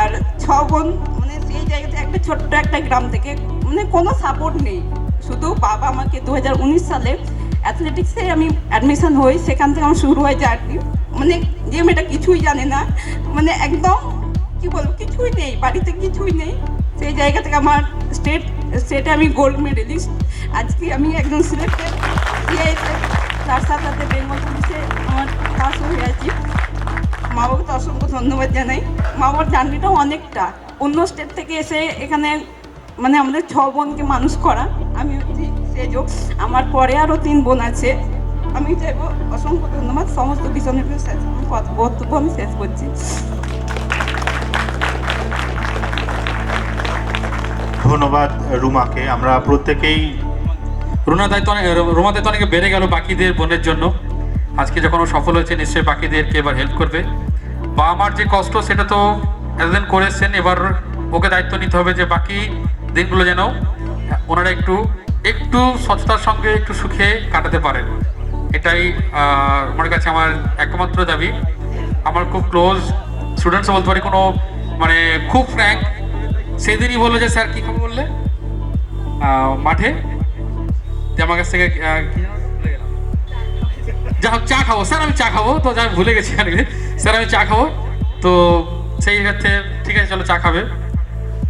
আর 6 বোন মানে সেই জায়গাতে একটা ছোট্ট একটা গ্রাম থেকে মানে কোনো সাপোর্ট নেই। শুধু বাবা আমাকে 2019 সালে অ্যাথলেটিক্সে আমি অ্যাডমিশন হই। সেখান থেকে আমার শুরু হয় জার্নি। মানে যে মেয়েটা কিছুই জানে না, মানে একদম কি বলবো, কিছুই নেই বাড়িতে, কিছুই নেই। সেই জায়গা থেকে আমার স্টেটে আমি গোল্ড মেডেলিস্ট। আজকে আমি একজন সিলেক্টেড সিআইতে, তার সাথে সাথে বেঙ্গল পুলিশে আমার পাস হয়ে আছি। মা বাবাকে তো অসংখ্য ধন্যবাদ জানাই। মা বাবার জার্নিটাও অনেকটা, অন্য স্টেট থেকে এসে এখানে মানে আমাদের 6 বোনকে মানুষ করা। আমি হচ্ছি সেজো, আমার পরে আরও 3 বোন আছে। আমি চাইবো অসংখ্য ধন্যবাদ সমস্ত বিষণের বক্তব্য আমি শেষ করছি। ধন্যবাদ রুমাকে। আমরা প্রত্যেকেই রুমার দায়িত্ব অনেকে বেড়ে গেল বাকিদের বোনের জন্য। আজকে যখন ও সফল হয়েছে নিশ্চয়ই বাকিদেরকে এবার হেল্প করবে। বা আমার যে কষ্ট সেটা তো এতদিন করেছেন, এবার ওকে দায়িত্ব নিতে হবে যে বাকি দিনগুলো যেন ওনারা একটু স্বচ্ছতার সঙ্গে একটু সুখে কাটাতে পারেন। এটাই আমার কাছে আমার একমাত্র দাবি। আমার খুব ক্লোজ স্টুডেন্টস বলতে পারি, কোনো মানে খুব ফ্র্যাঙ্ক। সেদিনই বললো যে স্যার কী খবর বললে মাঠে, যে আমার কাছ থেকে যা হোক চা খাবো স্যার, আমি চা খাবো, তো যা ভুলে গেছি স্যার আমি চা খাবো। তো সেই ক্ষেত্রে ঠিক আছে চলো চা খাবে,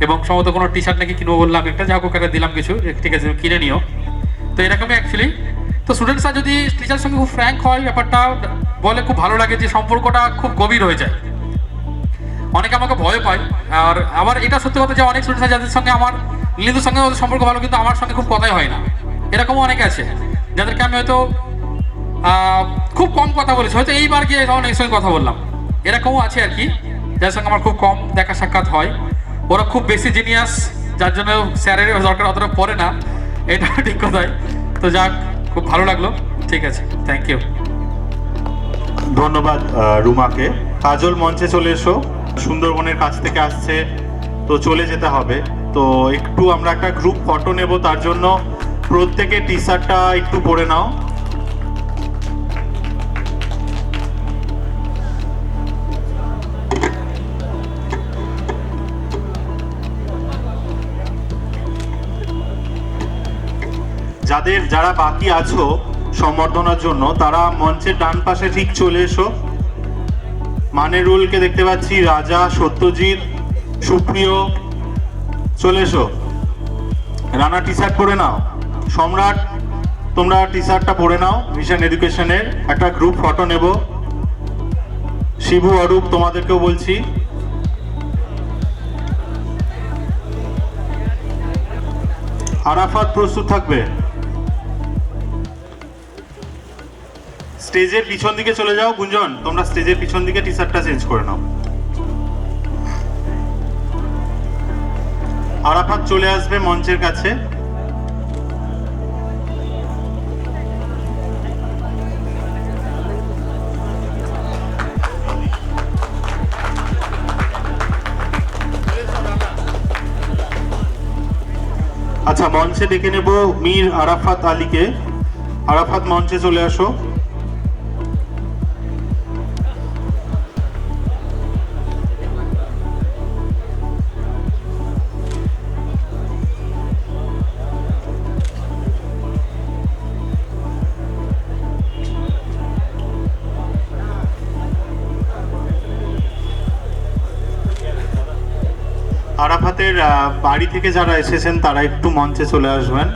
এবং সম্ভবত কোনো টি শার্ট নাকি কিনবো বললাম একটা, যা হোক ওকে দিলাম কিছু, ঠিক আছে কিনে নিও। তো এরকমই অ্যাকচুয়ালি। তো স্টুডেন্টসরা যদি টিচারের সঙ্গে খুব ফ্র্যাঙ্ক হয়, ব্যাপারটা বলে খুব ভালো লাগে, যে সম্পর্কটা খুব গভীর হয়ে যায়। অনেকে আমাকে ভয় পায়। আর আবার এটা সত্যি কথা যে অনেক স্টুডেন্টস যাদের সঙ্গে আমার লিন্দুর সঙ্গে ওদের সম্পর্ক ভালো, কিন্তু আমার সঙ্গে খুব কথাই হয় না। এরকমও অনেকে আছে যাদেরকে আমি হয়তো খুব কম কথা বলেছি, হয়তো এইবার গিয়ে অনেক সঙ্গে কথা বললাম। এরকমও আছে আর কি, যাদের সঙ্গে আমার খুব কম দেখা সাক্ষাৎ হয়। ওরা খুব বেশি জিনিয়াস, যার জন্য স্যারের দরকার অতটা পড়ে না, এটা ঠিক কথাই। তো যাক, খুব ভালো লাগলো। ঠিক আছে, থ্যাংক ইউ। ধন্যবাদ রুমাকে। কাজল মঞ্চে চলে এসো। সুন্দরবনের কাছ থেকে আসছে, তো চলে যেতে হবে। তো একটু আমরা একটা গ্রুপ ফটো নেব, তার জন্য প্রত্যেকে টি শার্টটা একটু পরে নাও। যারা বাকি আছো সম্বর্ধনার জন্য, তারা মঞ্চের ডান পাশে ঠিক চলে এসো। মানেরুলকে দেখতে পাচ্ছি, রাজা, সত্যজিৎ, সুপ্রিয়, চলে এসো। রানা টি শার্ট পরে নাও। সম্রাট, তোমরা টি শার্টটা পরে নাও। ভিশন এডুকেশনের একটা গ্রুপ ফটো নেব। শিবু, অরূপ, তোমাদেরকেও বলছি। আরাফাত প্রস্তুত থাকবে। স্টেজের পিছন দিকে চলে যাও। গুঞ্জন, তোমরা স্টেজের পিছন দিকে টি শার্টটা চেঞ্জ করে নাও। আরাফাত চলে আসবে মঞ্চের কাছে। আচ্ছা, মঞ্চে ডেকে নেব মীর আরাফাত আলীকে। আরাফাত মঞ্চে চলে আসো। ভাতের বাড়ি থেকে যারা এসেছেন তারা একটু মঞ্চে চলে আসবেন।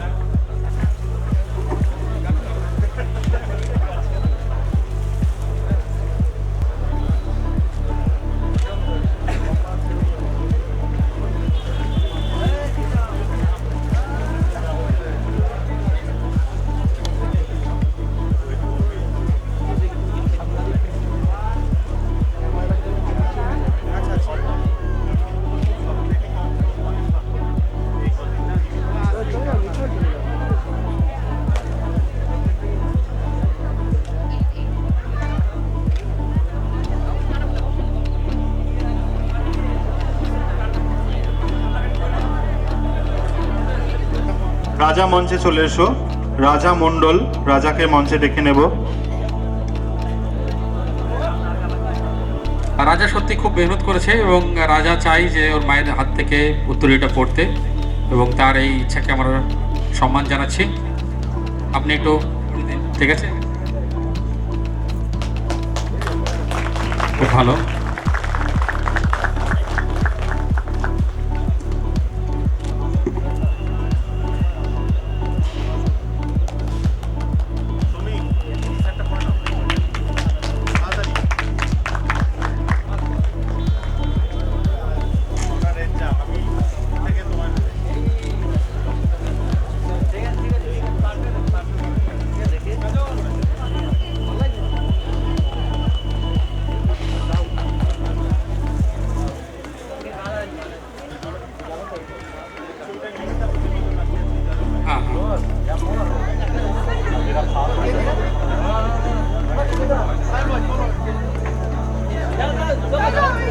রাজা মঞ্চে চলে এসো। রাজা মণ্ডল, রাজাকে মঞ্চে ডেকে নেব। রাজা সত্যি খুব মেহনত করেছে এবং রাজা চাই যে ওর মায়ের হাত থেকে উত্তরীয়টা পড়তে, এবং তার এই ইচ্ছাকে আমরা সম্মান জানাচ্ছি। আপনি একটু ঠিক আছে, খুব ভালো।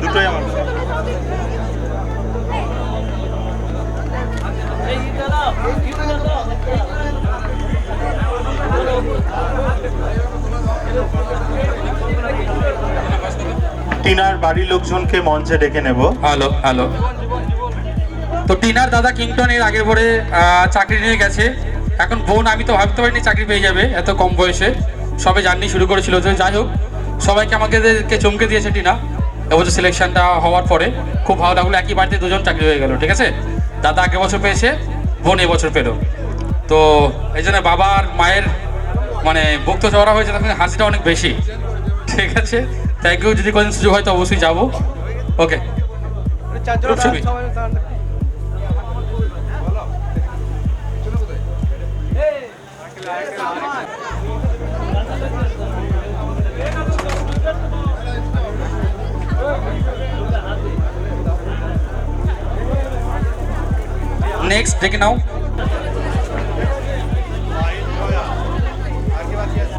দুটোই আমার। টিনার বাড়ির লোকজনকে মঞ্চে ডেকে নেব। Hello hello. তো টিনার দাদা কিংটন এর আগের পরে চাকরি নিয়ে গেছে। এখন বোন, আমি তো ভাবতে পারিনি চাকরি পেয়ে যাবে এত কম বয়সে, সবে জার্নি শুরু করেছিল। তো যাই হোক, সবাইকে আমাদেরকে চমকে দিয়েছে টিনা এবছর সিলেকশনটা হওয়ার পরে। খুব ভালো লাগলো, একই বাড়িতে দুজন চাকরি হয়ে গেল। ঠিক আছে, দাদা আগের বছর পেয়েছে, বোন এবছর পেল। তো এই জন্য বাবা আর মায়ের মানে বক্ত চড়া হয়েছে, তখন হাসিটা অনেক বেশি। ঠিক আছে, থ্যাংক ইউ। যদি কোনোদিন সুযোগ হয় তো অবশ্যই যাবো। ওকে, নেক্সট ডেকে নাও।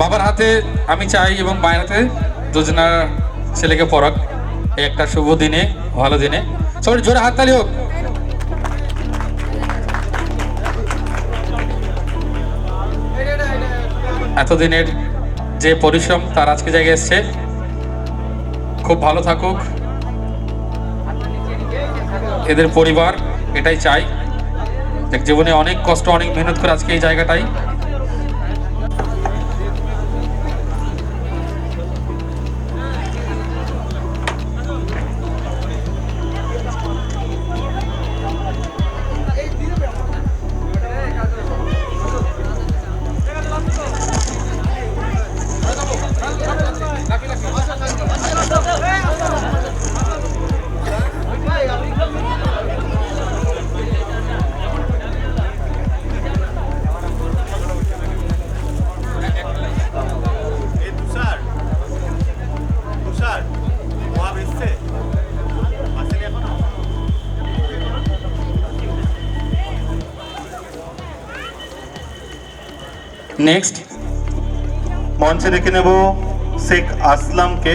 বাবার হাতে আমি চাই এবং মায়ের হাতে দুজনার ছেলেকে পড়াক এই একটা শুভ দিনে, ভালো দিনে। সবাই জোরে হাততালি হোক। এতদিনের যে পরিশ্রম তার আজকে জায়গায় এসছে। খুব ভালো থাকুক এদের পরিবার, এটাই চাই। দেখ, জীবনে অনেক কষ্ট, অনেক মেহনত করে আজকে এই জায়গাটাই। নেক্সট মঞ্চে ডেকে নেব শেখ আসলামকে।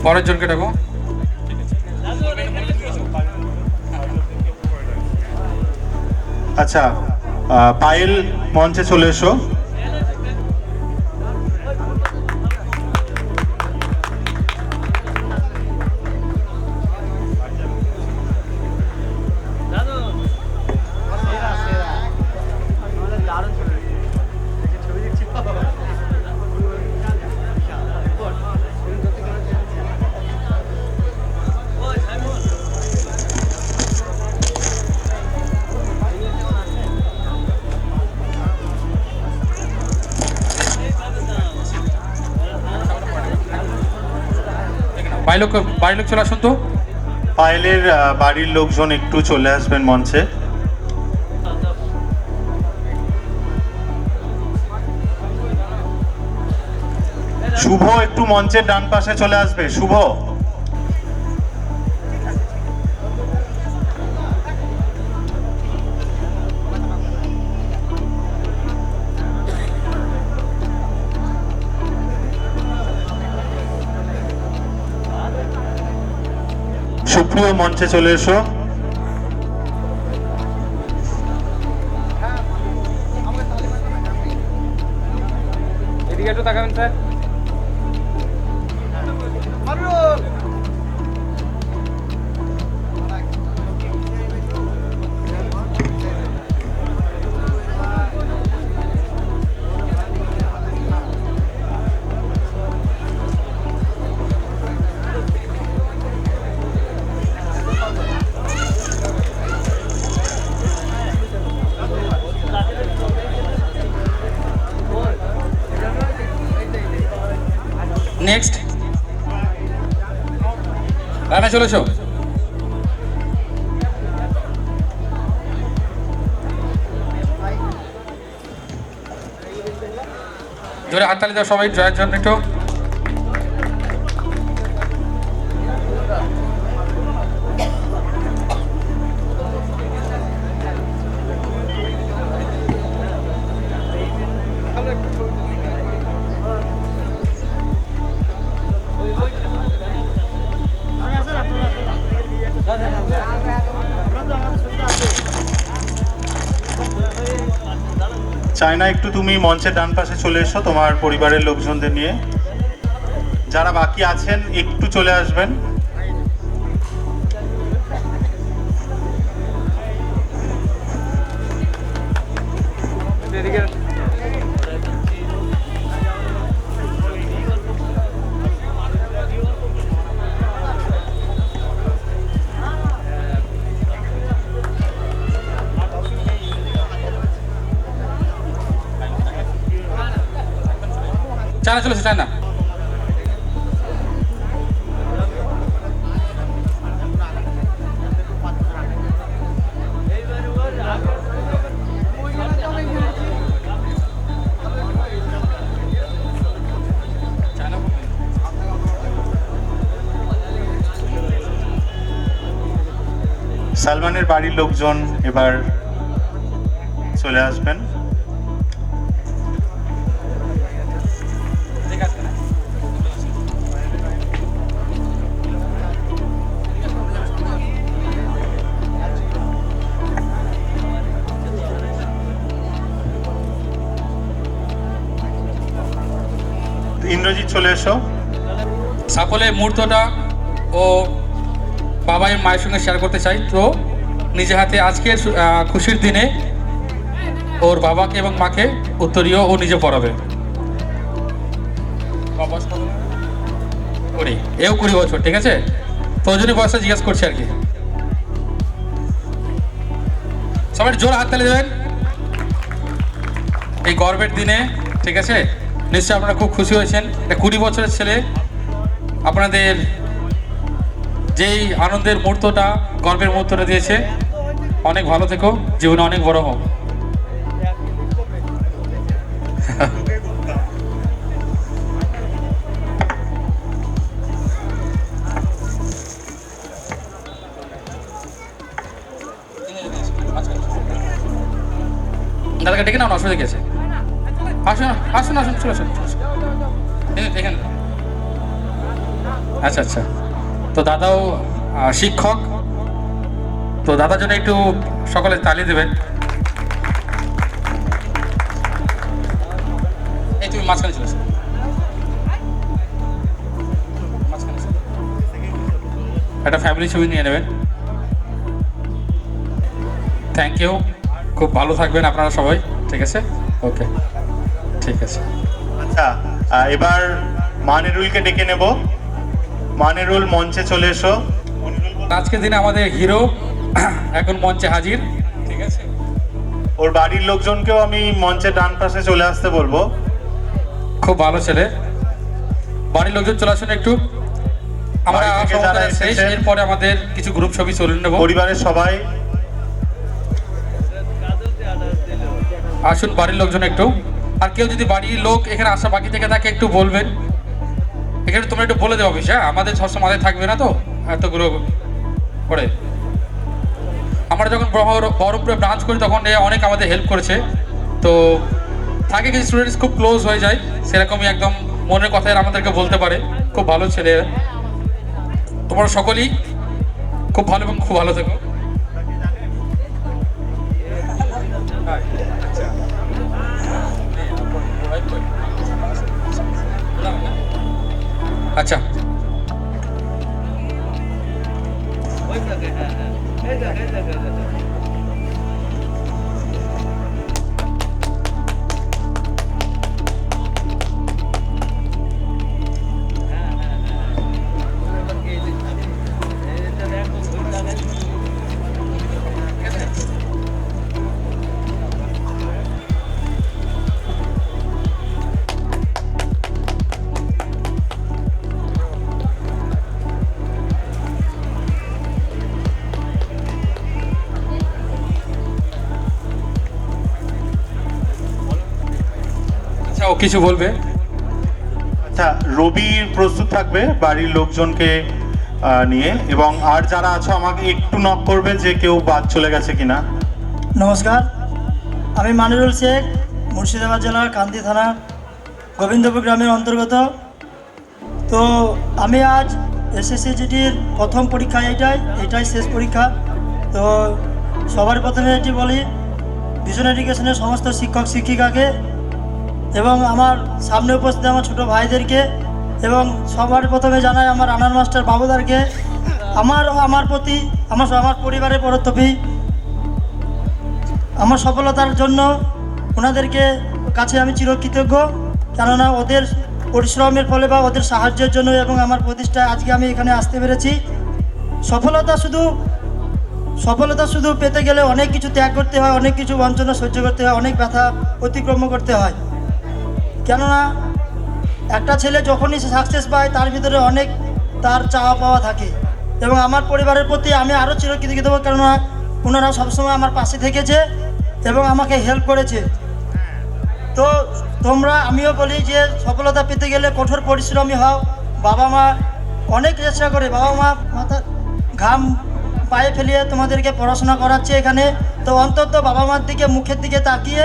পরের জনকে ডাকো। আচ্ছা, পায়েল মঞ্চে চলে এসো। বাড়ির লোক চলে আসুন তো। পায়েলের বাড়ির লোকজন একটু চলে আসবেন মঞ্চে। শুভ একটু মঞ্চের ডান পাশে চলে আসবে। শুভ, সুপ্রিয় মঞ্চে চলে এসো। এদিকে একটু তাকাবেন স্যার। নেক্সট রানা চলে এসো। জোরে হাততালি দাও সবাই জয়ের জন্য একটু। চায়না একটু তুমি মঞ্চের ডান পাশে চলে এসো তোমার পরিবারের লোকজনদের নিয়ে। যারা বাকি আছেন একটু চলে আসবেন। এদিকে চায়না চলে এসো। চায়না সালমানের বাড়ির লোকজন এবার চলে আসবেন। ইন্দ্রজিৎ চলে এসো। সাফল্যের মুহূর্তটা ও বাবা এবং মায়ের সঙ্গে শেয়ার করতে চাই। তো নিজে হাতে আজকের খুশির দিনে ওর বাবাকে এবং মাকে উত্তরীয় ও নিজে পড়াবে। কুড়ি, এও 20 বছর, ঠিক আছে? তো ওই জন্য বয়সটা জিজ্ঞেস করছি আর কি। সবাই জোর হাততালি দেবেন এই গর্বের দিনে, ঠিক আছে? নিশ্চয়ই আপনারা খুব খুশি হয়েছেন। 20 বছরের ছেলে আপনাদের যেই আনন্দের মুহূর্তটা, গর্বের মুহূর্তটা দিয়েছে। অনেক ভালো থেকো, জীবনে অনেক বড় হোক। দাদাকে ডেকে নাও না, অসুবিধা কি আছে? আসুন আসুন আসুন, চলে আসুন। এখানে আচ্ছা আচ্ছা। তো দাদাও শিক্ষক, তো দাদার জন্য একটু সকলে তালি দেবেন। এই তুমি মাঝখানে চলে আসো, মাঝখানে এসো। একটা ফ্যামিলি ছবি নিয়ে নেবেন। থ্যাংক ইউ, খুব ভালো থাকবেন আপনারা সবাই, ঠিক আছে? ওকে, ঠিক আছে। আচ্ছা, এবার মানিরুলকে ডেকে নেব। মানিরুল মঞ্চে চলে এসো। আজকের দিনে আমাদের হিরো এখন মঞ্চে হাজির, ঠিক আছে? ওর বাড়ির লোকজনকেও আমি মঞ্চের ডান পাশে চলে আসতে বলবো। খুব ভালো ছেলে, বাড়ির লোকজন চলে আসুন একটু। আমরা বাড়ি থেকে যারা সমবেত শেষ, এসেছেন, এরপরে আমাদের কিছু গ্রুপ ছবি তুলে নেব। পরিবারের সবাই আসুন বাড়ির লোকজন একটু, আর কেউ যদি বাড়ির লোক এখানে আসা বাকি থেকে থাকে একটু বলবেন, এখানে তোমরা একটু বলে দেবো অফিস, হ্যাঁ আমাদের সবসময় মাথায় থাকবে না তো এতগুলো করে। আমরা যখন বহরমপুরে ব্রাঞ্চ করি তখন অনেক আমাদের হেল্প করেছে, তো থাকে কিছু স্টুডেন্টস খুব ক্লোজ হয়ে যায়, সেরকমই একদম মনের কথায় আমাদেরকে বলতে পারে, খুব ভালো ছেলে। তোমরা সকলেই খুব ভালো এবং খুব ভালো থেকো। আচ্ছা আচ্ছা, ও কিছু বলবে। আচ্ছা, রবি প্রস্তুত থাকবে বাড়ির লোকজনকে নিয়ে, এবং আর যারা আছো আমাকে একটু নক করবে যে কেউ বাদ চলে গেছে কিনা। নমস্কার, আমি মানিরুল শেখ, মুর্শিদাবাদ জেলার কান্দি থানা গোবিন্দপুর গ্রামের অন্তর্গত। তো আমি আজ এসএসসি জিডির প্রথম পরীক্ষা, এটাই শেষ পরীক্ষা। তো সবার প্রথমে এটি বলি ভিশন এডুকেশনের সমস্ত শিক্ষক শিক্ষিকাকে এবং আমার সামনে উপস্থিত আমার ছোটো ভাইদেরকে, এবং সবার প্রথমে জানাই আমার আনার মাস্টার বাবুদারকে আমার প্রতি আমার পরিবারের প্রতি আমার সফলতার জন্য ওনাদেরকে কাছে আমি চিরকৃতজ্ঞ, কেননা ওদের পরিশ্রমের ফলে বা ওদের সাহায্যের জন্য এবং আমার প্রতিষ্ঠায় আজকে আমি এখানে আসতে পেরেছি। সফলতা শুধু পেতে গেলে অনেক কিছু ত্যাগ করতে হয়, অনেক কিছু বঞ্চনা সহ্য করতে হয়, অনেক ব্যথা অতিক্রম করতে হয়। কেননা একটা ছেলে যখনই সে সাকসেস পায় তার ভিতরে অনেক তার চাওয়া পাওয়া থাকে, এবং আমার পরিবারের প্রতি আমি আরও চিরকৃতজ্ঞ, কেননা ওনারা সবসময় আমার পাশে থেকেছে এবং আমাকে হেল্প করেছে। তো আমিও বলি যে সফলতা পেতে গেলে কঠোর পরিশ্রমী হও। বাবা মা অনেক চেষ্টা করে, বাবা মা মাথা ঘাম পায়ে ফেলিয়ে তোমাদেরকে পড়াশোনা করাচ্ছে এখানে। তো অন্তত বাবা মার দিকে মুখের দিকে তাকিয়ে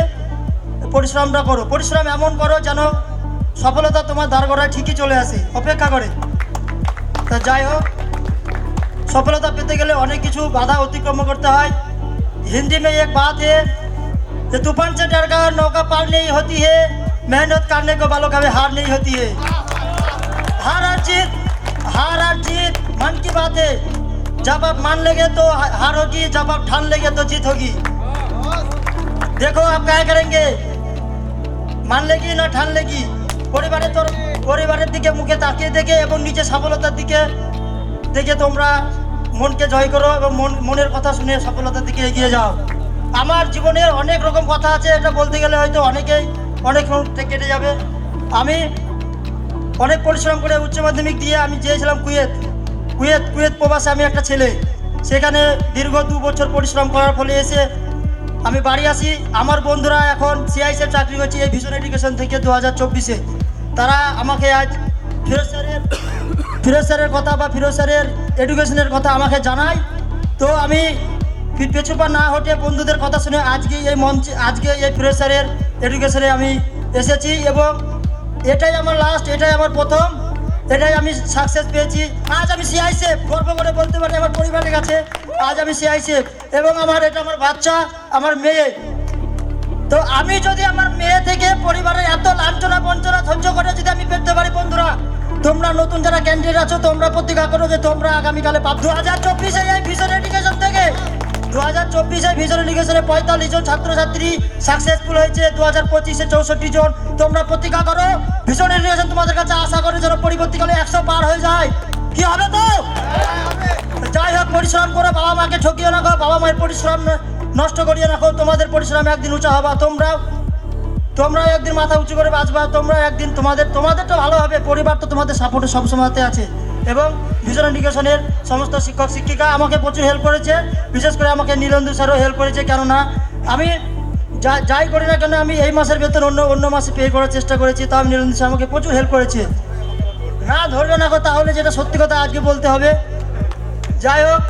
পরিশ্রমটা করো, পরিশ্রম এমন করো যেন সফলতা তোমার দ্বারগোড়ায় ঠিকই চলে আসে, অপেক্ষা করে। তা যাই হোক, সফলতা পেতে গেলে অনেক কিছু বাধা অতিক্রম করতে হয়। हिंदी में एक बात है कि तूफान से डरकर नौका पार नहीं होती है, मेहनत करने को वालों कभी हार नहीं होती है। हार और जीत मन की बात है, जब आप मान लेंगे तो हार होगी, जब आप ठान लेंगे तो जीत होगी। देखो आप क्या करेंगे, मान लेगी ना ठान लेगी। পরিবারের দিকে মুখে তাকিয়ে দেখে এবং নিজের সফলতার দিকে দেখে তোমরা মনকে জয় করো এবং মনের কথা শুনে সফলতার দিকে এগিয়ে যাও। আমার জীবনের অনেক রকম কথা আছে, এটা বলতে গেলে হয়তো অনেক কেটে যাবে। আমি অনেক পরিশ্রম করে উচ্চ মাধ্যমিক দিয়ে আমি চেয়েছিলাম কুয়েত প্রবাসে আমি একটা ছেলে, সেখানে দীর্ঘ 2 বছর পরিশ্রম করার ফলে এসে আমি বাড়ি আসি। আমার বন্ধুরা এখন সিআইএসএফ চাকরি করছে এই ভিশন এডুকেশন থেকে 2024-এ। তারা আমাকে আজ ফিরোজ স্যারের কথা বা ফিরোজ স্যারের এডুকেশনের কথা আমাকে জানায়। তো আমি পেছুপা না হটে বন্ধুদের কথা শুনে আজকে এই ফিরোজ স্যারের এডুকেশনে আমি এসেছি, এবং এটাই আমার লাস্ট, এটাই আমার প্রথম, এটাই আমি সাকসেস পেয়েছি। আজ আমি সিআইএসএফ গর্ব করে বলতে পারি আমার পরিবারের কাছে, আজ আমি সিআইএসএফ, এবং এটা আমার বাচ্চা, আমার মেয়ে। তো আমি যদি আমার মেয়ে থেকে পরিবারের এত লাঞ্ছনা বঞ্চনা সহ্য করে যদি আমি পেতে পারি, বন্ধুরা তোমরা নতুন যারা ক্যান্ডিডেট আছো তোমরা প্রতিজ্ঞা করো যে তোমরা আগামীকালে পাবে। 2024-এ এই ভিশন এডুকেশন থেকে 2024-এ ভিশন এডুকেশনে 45 জন ছাত্রছাত্রী সাকসেসফুল হয়েছে, 2025-এ 64 জন। তোমরা প্রতিজ্ঞা করো ভিশন এডুকেশন তোমাদের কাছে আশা করে যেন পরবর্তীকালে 100 পার হয়ে যায়। কি হবে তো? যাই হোক, পরিশ্রম করো, বাবা মাকে ঠকিয়ে রাখো, বাবা মায়ের পরিশ্রম নষ্ট করিয়ে রাখো। তোমাদের পরিশ্রম একদিন উঁচা হবা, তোমরা একদিন মাথা উঁচু করে বাঁচবা, তোমরা একদিন তোমাদের তো ভালো হবে। পরিবার তো তোমাদের সাপোর্টে সবসময়তে আছে, এবং ভিশন এডুকেশনের সমস্ত শিক্ষক শিক্ষিকা আমাকে প্রচুর হেল্প করেছে। বিশেষ করে আমাকে নীলেন্দু স্যারও হেল্প করেছে, কেননা আমি যাই করি না কেন আমি এই মাসের বেতন অন্য মাসে পে করার চেষ্টা করেছি, তা আমি নীলেন্দু স্যার আমাকে প্রচুর হেল্প করেছে। না ধরবে না কথা, তাহলে যেটা সত্যি কথা আজকে বলতে হবে। যাই হোক,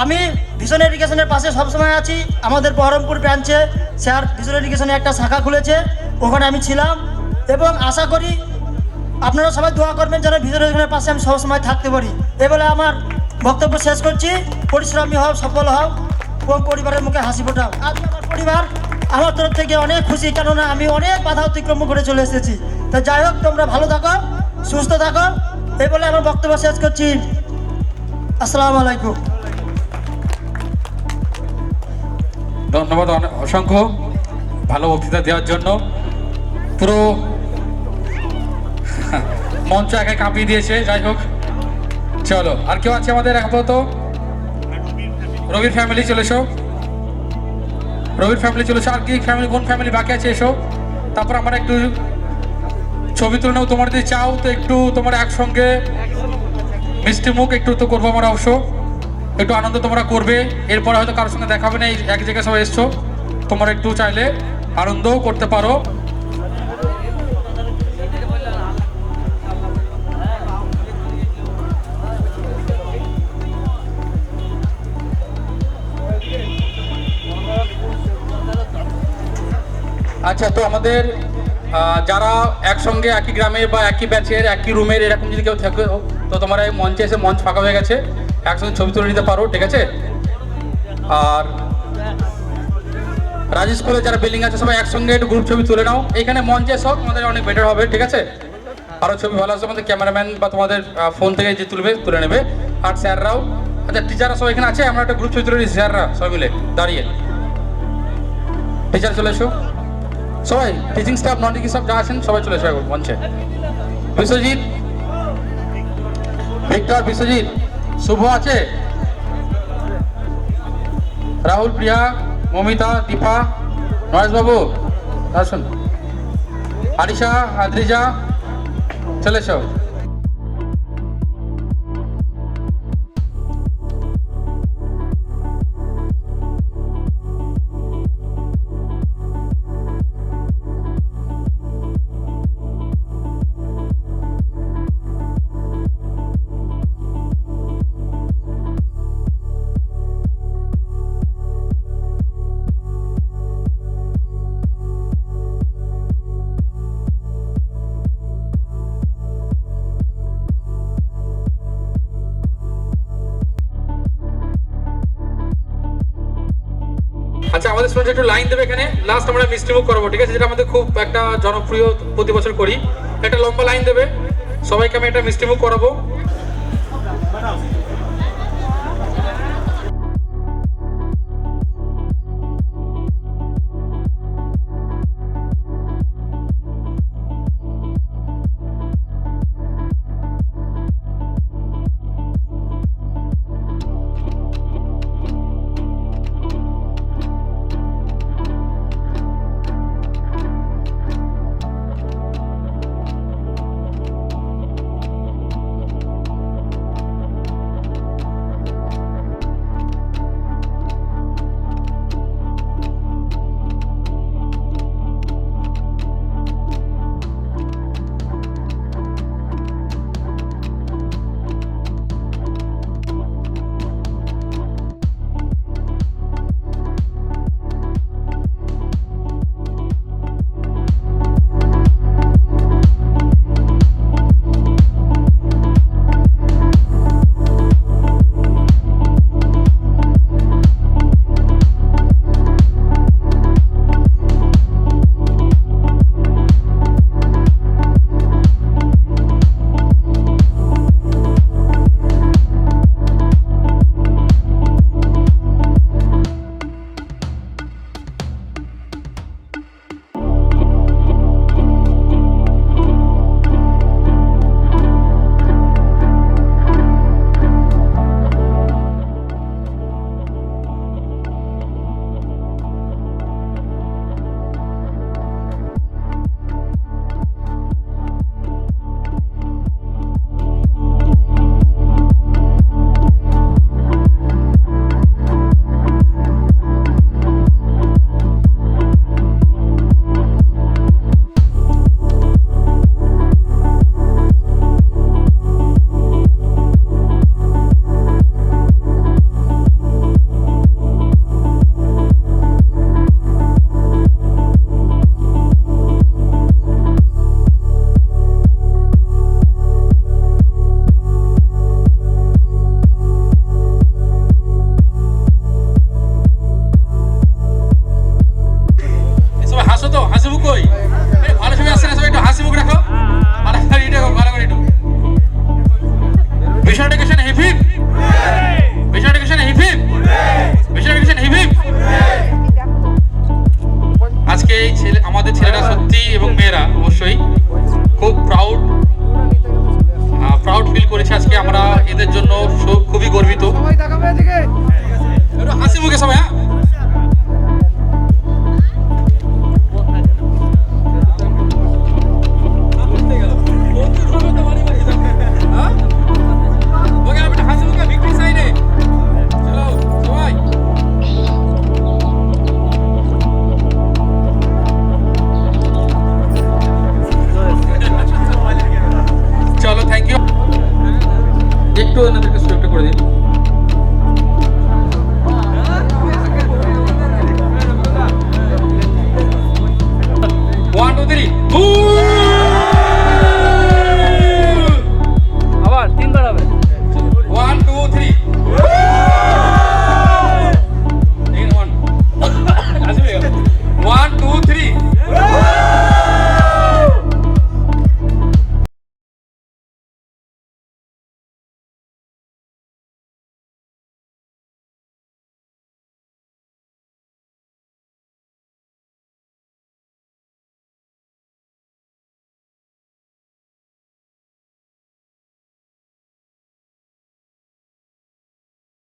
আমি ভিশন এডুকেশনের পাশে সবসময় আছি। আমাদের বহরমপুর ব্রাঞ্চে স্যার ভিশন এডুকেশনের একটা শাখা খুলেছে, ওখানে আমি ছিলাম এবং আশা করি আপনারা সবাই দোয়া করবেন যেন ভিশন এডুকেশনের পাশে আমি সবসময় থাকতে পারি। এ বলে আমার বক্তব্য শেষ করছি। পরিশ্রমী হও, সফল হও এবং পরিবারের মুখে হাসি ফোটাও। আজ আমার পরিবার আমার তরফ থেকে অনেক খুশি, কেননা আমি অনেক বাধা অতিক্রম করে চলে এসেছি। তা যাই হোক, তোমরা ভালো থাকো, সুস্থ থাকো, এই বলে আমার বক্তব্য শেষ করছি। আসসালামু আলাইকুম। ধন্যবাদ অসংখ্য ভালো বক্তৃতা দেওয়ার জন্য। পুরো মঞ্চ একাই কাঁপিয়ে দিয়েছে। যাই হোক, চলো আর কেউ আছে আমাদের আপাতত? রবির ফ্যামিলি চলে এসো, রবির ফ্যামিলি চলে এসো। আর কি ফ্যামিলি, কোন ফ্যামিলি বাকি আছে এসো। তারপর আমরা একটু ছবি তুলে নেবো। তোমরা যদি চাও তো একটু তোমরা একসঙ্গে মিষ্টি মুখ একটু তো করবো আমরা, অবশ্য একটু আনন্দ তোমরা করবে। এরপরে হয়তো কারোর সঙ্গে দেখাবে না, এই এক জায়গায় সবাই এসছো, তোমরা একটু চাইলে আনন্দও করতে পারো। আচ্ছা, তো আমাদের যারা একসঙ্গে একই গ্রামের বা একই ব্যাচের একই রুমের এরকম যদি কেউ থাকে, তো তোমরা এই মঞ্চে এসে, মঞ্চ ফাঁকা হয়ে গেছে, একসঙ্গে ছবি তুলে নিতে পারো, ঠিক আছে? আর রাজ স্কুলে যারা বিল্ডিং আছে সবাই একসঙ্গে একটু গ্রুপ ছবি তুলে নাও। এইখানে মঞ্চে সব তোমাদের অনেক বেটার হবে, ঠিক আছে? আরও ছবি ভালো আসবে, আমাদের ক্যামেরাম্যান বা তোমাদের ফোন থেকে যে তুলে নেবে। আর স্যাররাও, আচ্ছা টিচাররা সব এখানে আছে, আমরা একটা গ্রুপ ছবি তুলে নিই স্যাররা সবাই মিলে দাঁড়িয়ে। টিচার চলে এসো, সবাই teaching staff, non teaching staff যা আছেন সবাই চলে এসো মঞ্চে। বিশ্বজিৎ, ভিক্টর, বিশ্বজিৎ, শুভ আছে, রাহুল, প্রিয়া, মমিতা, দীপা, নরেশবাবু আসুন, আরিশা, আদ্রিজা চলে এসো। আচ্ছা, আমাদের স্টুডেন্ট একটু লাইন দেবে এখানে। লাস্ট আমরা মিষ্টি মুখ করবো, ঠিক আছে? যেটা আমাদের খুব একটা জনপ্রিয়, প্রতি বছর করি। একটা লম্বা লাইন দেবে, সবাইকে আমি একটা মিষ্টি মুখ করাবো। Vision education hip hip, vision education hip hip, vision education hip hip. আজকে এই ছেলে আমাদের ছেলেরা সত্যি এবং মেয়েরা অবশ্যই খুব প্রাউড ফিল করেছে আজকে। আমরা এদের জন্য খুবই গর্বিত। একটু হাসি মুখে সবাই। হ্যাঁ, চলো থ্যাংক ইউ। একটু ওনাদেরকে সুযোগটা করে দিন। One two three.